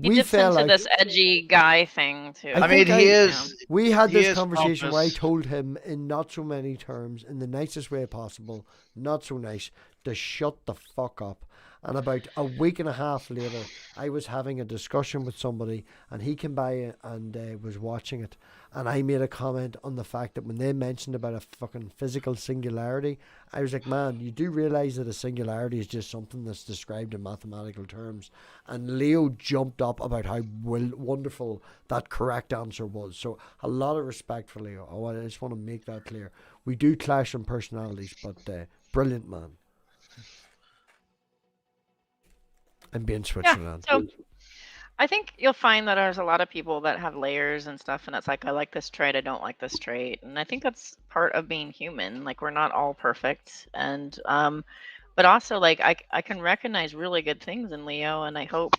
he We dips felt into like this edgy guy thing too. I I mean, think he I- is. we had he this is conversation where I pompous. told him in not so many terms, in the nicest way possible, not so nice, to shut the fuck up. And about a week and a half later, I was having a discussion with somebody, and he came by and was watching it. And I made a comment on the fact that when they mentioned about a fucking physical singularity, I was like, man, you do realize that a singularity is just something that's described in mathematical terms. And Leo jumped up about how wonderful that correct answer was. So a lot of respect for Leo. I just want to make that clear. We do clash in personalities, but brilliant man. And being Switzerland. So I think you'll find that there's a lot of people that have layers and stuff, and it's like, I like this trait, I don't like this trait. And I think that's part of being human. Like, we're not all perfect. And but also, like, I can recognize really good things in Leo, and I hope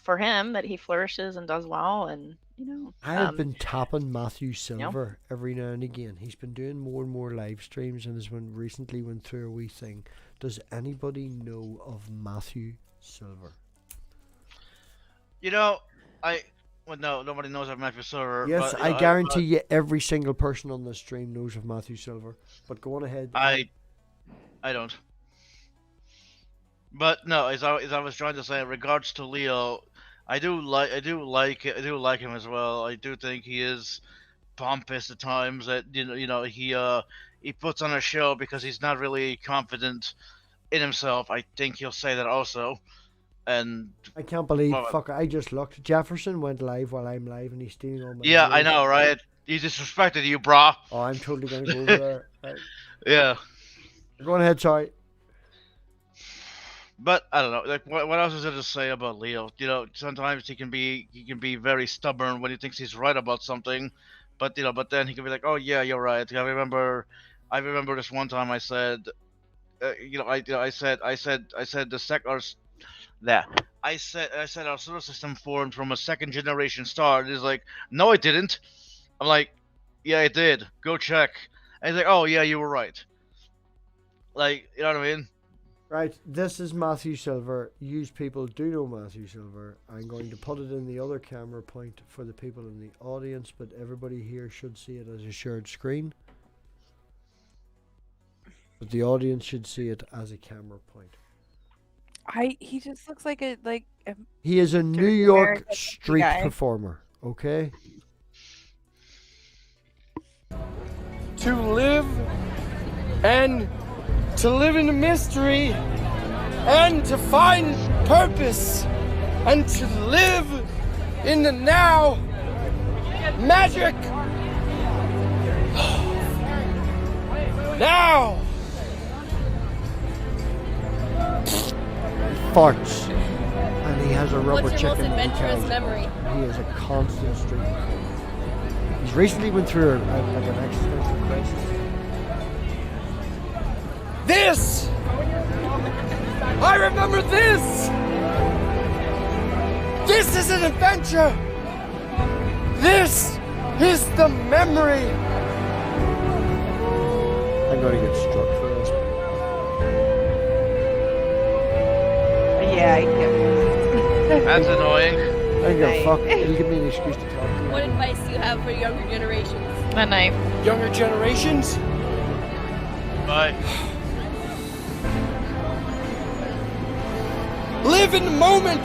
for him that he flourishes and does well, and you know. I have been tapping Matthew Silver every now and again. He's been doing more and more live streams, and has recently went through a wee thing. Does anybody know of Matthew Silver? You know, well, no, nobody knows of Matthew Silver. Yes, but, I guarantee you every single person on this stream knows of Matthew Silver. But go on ahead. I don't. But no, as I was trying to say, in regards to Leo, I do like him as well. I do think he is pompous at times. That he puts on a show because he's not really confident in himself. I think he'll say that also. And I can't believe, well, fuck, I just looked. Jefferson went live while I'm live and he's stealing all my yeah, I viewers. know, right? He disrespected you, brah. Oh, I'm totally going to go over there. Right. Yeah. Go on ahead, sorry. But I don't know. Like, what else is there to say about Leo? You know, sometimes he can be very stubborn when he thinks he's right about something, but then he can be like, "Oh yeah, you're right." I remember this one time I said, I said our solar system formed from a second generation star. And he's like, "No, it didn't." I'm like, "Yeah, it did. Go check." And he's like, "Oh yeah, you were right." Like, you know what I mean? Right, this is Matthew Silver. You people do know Matthew Silver. I'm going to put it in the other camera point for the people in the audience, but everybody here should see it as a shared screen. But the audience should see it as a camera point. He just looks like a He is a New York street guy. performer, okay? To live and to live in a mystery and to find purpose and to live in the now. Magic. Now. Farts. And he has a rubber What's your most chicken. adventurous because memory? He is a constant street performer. He's recently went through like an existential crisis. This. I remember this. This is an adventure. This is the memory. I'm going to get struck for this. Yeah, I get That's annoying. I don't give a fuck. It'll give me an excuse to talk to you. What advice do you have for younger generations? Good night. Younger generations. Bye. Live in the moment.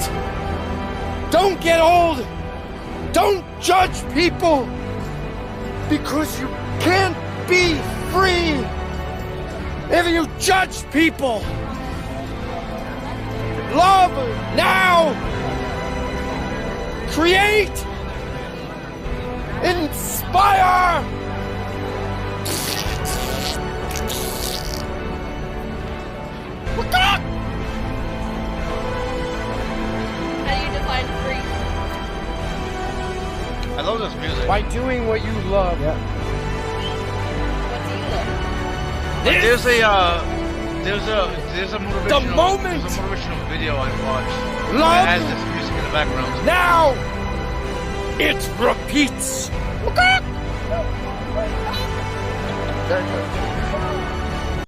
Don't get old. Don't judge people because you can't be free if you judge people. Love now. Create. Inspire. How do you define free? I love this music. By doing what you love. Yeah. What do you love? There's a motivational, moment! There's a motivational video I watched. Love! It has this music in the background. Now it repeats.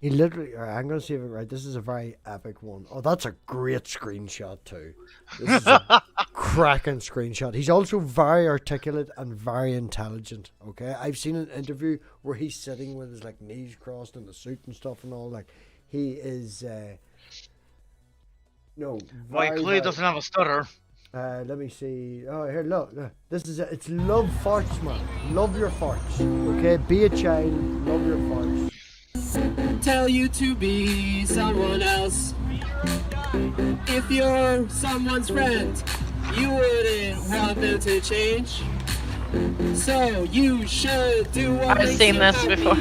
He literally, I'm going to see if it right. This is a very epic one. Oh, that's a great screenshot too. This is a cracking screenshot. He's also very articulate and very intelligent. Okay, I've seen an interview where he's sitting with his like knees crossed in the suit and stuff and all. Like he is, no. Well, he clearly doesn't have a stutter. Let me see. Oh, here, look. This is it's love farts, man. Love your farts. Okay, be a child. Love your farts. Tell you to be someone else. If you're someone's friend, you wouldn't want them to change. So you should do what I've makes seen you this happy before.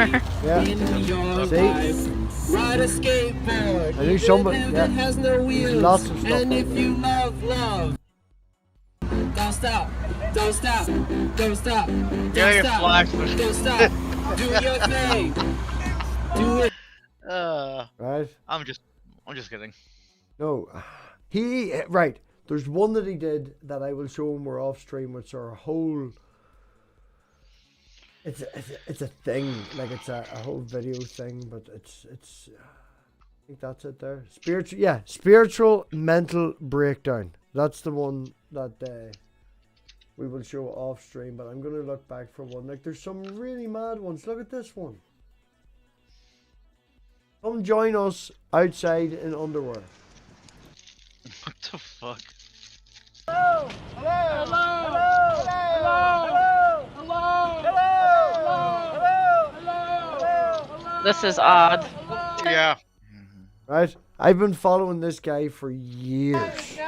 Yeah. in your See? life. Ride a skateboard. I knew somebody. Even if Yeah. it has no wheels. Lots of stuff. And like if that. you love, don't stop, don't stop, don't stop, don't Yeah, you're stop, flagged. don't stop. Do your thing. Do it. Right. I'm just kidding. No, he right. There's one that he did that I will show him. We're off stream, which are a whole. It's a thing, like it's a whole video thing, but it's. I think that's it there. Spiritual mental breakdown. That's the one that we will show off stream. But I'm gonna look back for one. Like there's some really mad ones. Look at this one. Come join us outside in underwear. What the fuck? Hello! Hello! Hello! Hello! Hello! Hello! Hello! Hello! This is odd. Yeah. Right? I've been following this guy for years.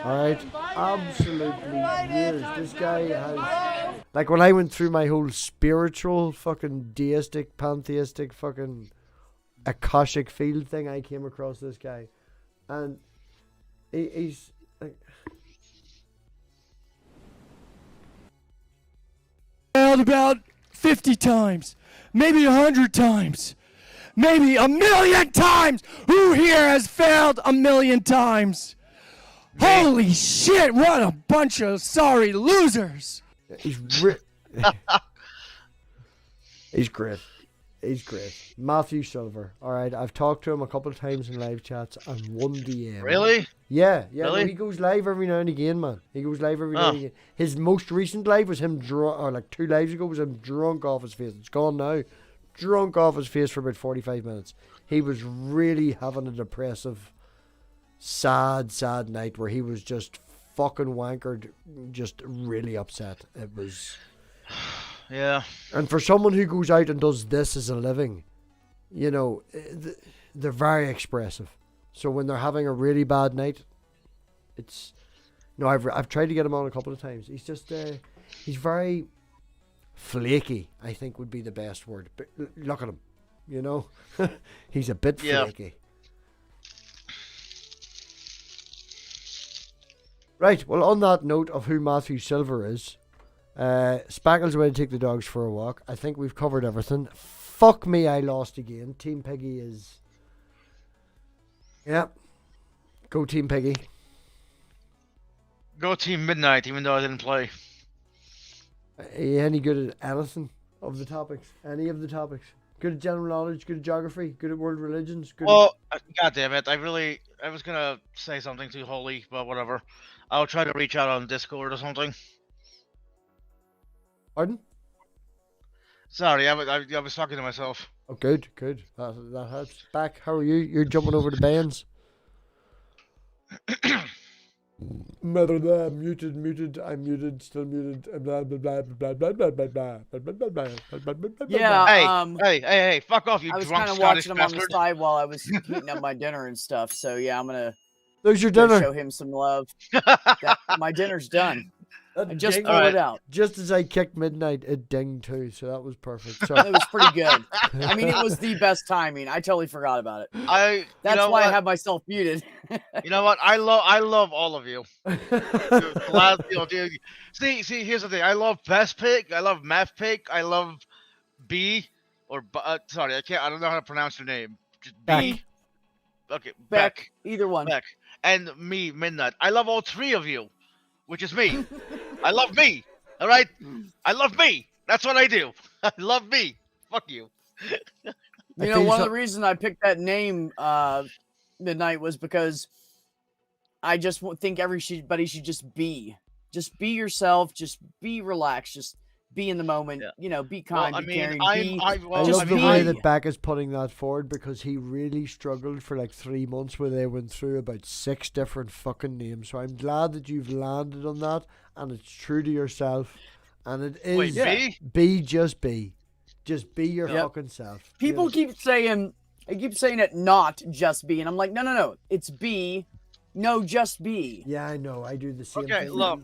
Alright? Absolutely years. This guy has... Like when I went through my whole spiritual, fucking deistic, pantheistic, fucking Akashic field thing, I came across this guy. And he's... like... Failed about 50 times, maybe 100 times, maybe 1,000,000 times. Who here has failed 1,000,000 times? Holy shit, what a bunch of sorry losers. He's great. He's great. Matthew Silver. All right, I've talked to him a couple of times in live chats and one DM. Really? Yeah, yeah. Really? No, he goes live every now and again, man. He goes live every now and again. His most recent live was him drunk, or like 2 lives ago was him drunk off his face. It's gone now. Drunk off his face for about 45 minutes. He was really having a depressive, sad night where he was just fucking wankered, just really upset. It was... Yeah. And for someone who goes out and does this as a living, you know, they're very expressive. So when they're having a really bad night, it's... No, I've tried to get him on a couple of times. He's just... he's very flaky, I think would be the best word. But look at him, you know? He's a bit flaky. Right, well, on that note of who Matthew Silver is... Spackle's away to take the dogs for a walk. I think we've covered everything. Fuck me, I lost again. Team Piggy is... Yeah. Go Team Piggy. Go Team Midnight, even though I didn't play. Are you any good at anything of the topics? Any of the topics? Good at general knowledge, good at geography, good at world religions? Good Well, God damn it. I was going to say something too holy, but whatever. I'll try to reach out on Discord or something. Pardon? Sorry, I was talking to myself. Oh, good. That helps. Back, how are you? You're jumping over the bands. Muted, I'm muted, still muted, blah, blah, blah, blah, blah, blah, blah, blah, blah, blah, blah, blah. Yeah, hey, fuck off, you I was drunk kind of Scottish watching him on bastard. the side while I was heating up my dinner and stuff. So yeah, I'm gonna There's your go dinner. show him some love. My dinner's done. I just ding- pulled it out. Just as I kicked midnight, it dinged too, so that was perfect. So It was pretty good. I mean, it was the best timing. I totally forgot about it. That's know why I what? have myself muted. You know what? I love all of you. Dude, see, here's the thing. I love MathPig. I love MathPig. I love B, or sorry, I don't know how to pronounce your name. Just B. Okay, Beck. Either one. Beck. And me, Midnight. I love all 3 of you, which is me. I love me. All right? I love me. That's what I do. I love me. Fuck you. You know, one of the reasons I picked that name, Midnight, was because I just think everybody should just be yourself, just be relaxed, just be in the moment. You know, be kind, be caring. I love the way that Beck is putting that forward, because he really struggled for like 3 months where they went through about 6 different fucking names. So I'm glad that you've landed on that, and it's true to yourself, and it is. Wait, B? Be just be. Just be your fucking self. People keep saying it not just be, and I'm like, no, it's be. No, just be. Yeah, I know. I do the same. Okay, thing. look.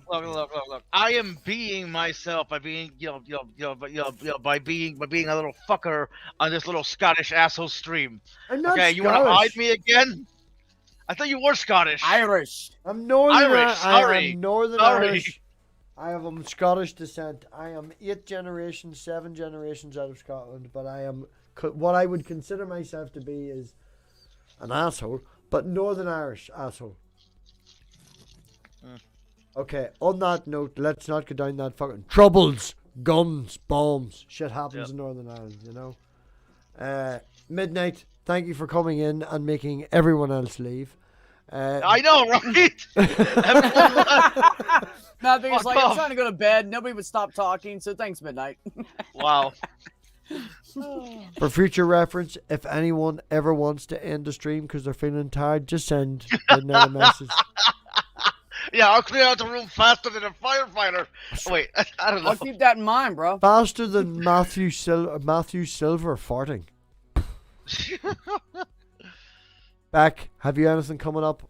I am being myself by being, by being a little fucker on this little Scottish asshole stream. I'm not okay, you want to Scottish. hide me again? I thought you were Scottish. Irish. I'm Northern. Irish. Sorry. I'm Northern Sorry. Irish. I have Scottish descent. I am 8 generations, 7 generations out of Scotland, but I am what I would consider myself to be is an asshole, but Northern Irish asshole. Okay, on that note, let's not go down that fucking troubles, guns, bombs. Shit happens in Northern Ireland, you know. Midnight, thank you for coming in and making everyone else leave. I know, right? Nothing. It's like, off. I'm trying to go to bed. Nobody would stop talking, so thanks, Midnight. Wow. For future reference, if anyone ever wants to end the stream because they're feeling tired, just send Midnight a message. Yeah, I'll clear out the room faster than a firefighter. Wait, I don't know. I'll keep that in mind, bro. Faster than Matthew Silver farting. Back, have you anything coming up?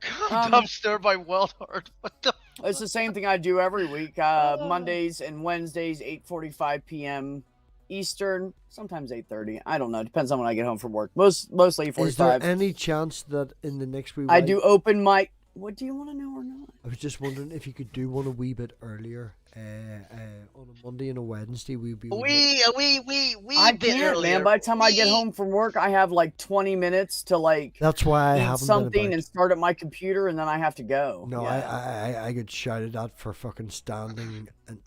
Dumpster by Weldhard. What the? It's the same thing I do every week. Mondays and Wednesdays, 8:45 p.m. Eastern, sometimes 8:30. I don't know. Depends on when I get home from work. Mostly 8:45. Is there any chance that in the next week I do open mic. What do you want to know or not? I was just wondering if you could do one a wee bit earlier. On a Monday and a Wednesday, we'd be. I can't, man. By the time I get home from work, I have like 20 minutes to like. That's why I eat haven't something been and start up my computer, and then I have to go. No, I get shouted at for fucking standing and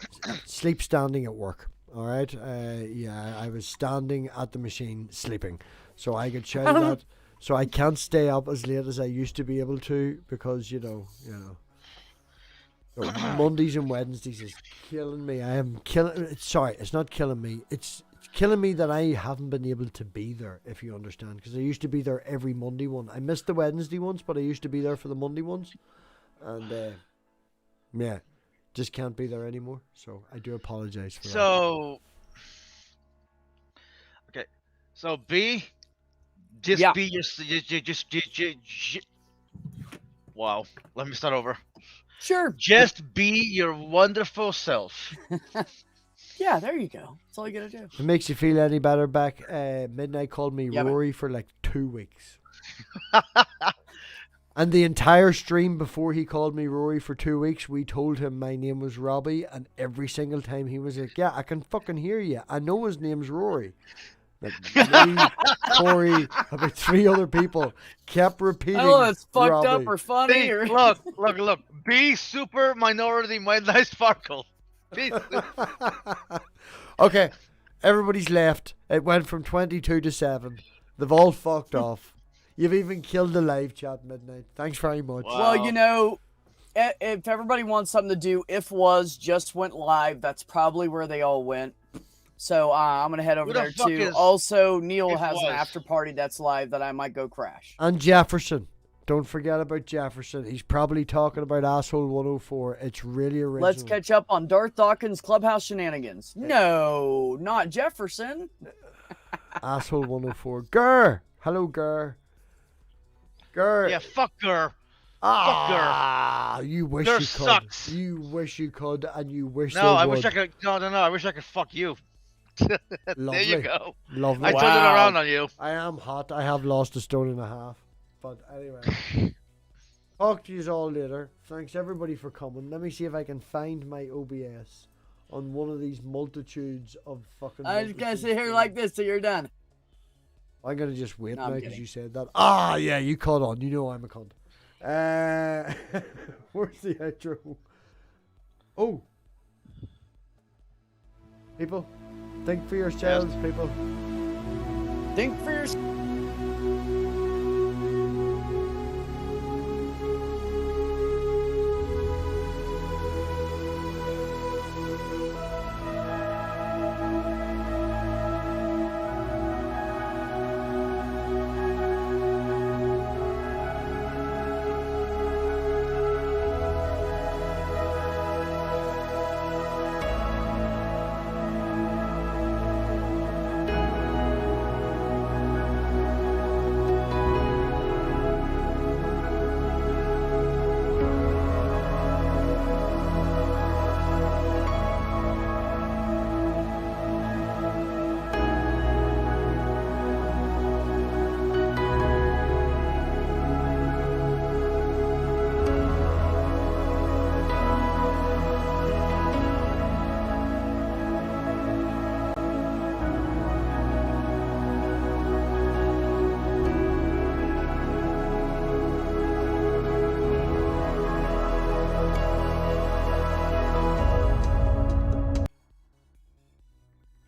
sleep standing at work. All right. Yeah, I was standing at the machine sleeping, so I get shouted at. So I can't stay up as late as I used to be able to because you know. So Mondays and Wednesdays is killing me. I am killing. Sorry, it's not killing me. It's killing me that I haven't been able to be there. If you understand, because I used to be there every Monday one. I missed the Wednesday ones, but I used to be there for the Monday ones, and yeah. Just can't be there anymore, so I do apologize for that. So, okay, so B, just Yeah. be wow. Let me start over. Sure. Just be your wonderful self. Yeah, there you go. That's all you gotta do. If it makes you feel any better, back Midnight called me Yeah, man. Rory for like 2 weeks. And the entire stream before he called me Rory for 2 weeks, we told him my name was Robbie, and every single time he was like, yeah, I can fucking hear you. I know his name's Rory. Like me, Corey, about 3 other people kept repeating. Oh, it's fucked Robbie. up or funny. See, Or... look. Be super minority, my nice sparkle. Be Okay, everybody's left. It went from 22 to 7. They've all fucked off. You've even killed the live chat, Midnight. Thanks very much. Wow. Well, you know, if everybody wants something to do, If Was just went live. That's probably where they all went. So I'm going to head over Who the there fuck too. is Also, Neil If has an Was? after party that's live that I might go crash. And Jefferson. Don't forget about Jefferson. He's probably talking about Asshole 104. It's really original. Let's catch up on Darth Dawkins' clubhouse shenanigans. No, not Jefferson. Asshole 104. Grr. Hello, Grr. Grr. Yeah, fuck her. Ah, you wish Grr you could. sucks. You wish you could, and you wish No, they I would. wish I could. No. I wish I could fuck you. There Lovely. you go. Lovely. I turned it around on you. I am hot. I have lost 1.5 stone. But anyway. Talk to you all later. Thanks everybody for coming. Let me see if I can find my OBS on one of these multitudes of fucking. I just gotta sit here like this till you're done. I'm gonna just wait No, I'm now because kidding. you said that. Ah, yeah, you caught on. You know I'm a cunt. Where's the outro? Oh, people, think for yourselves, people. Think for yourself.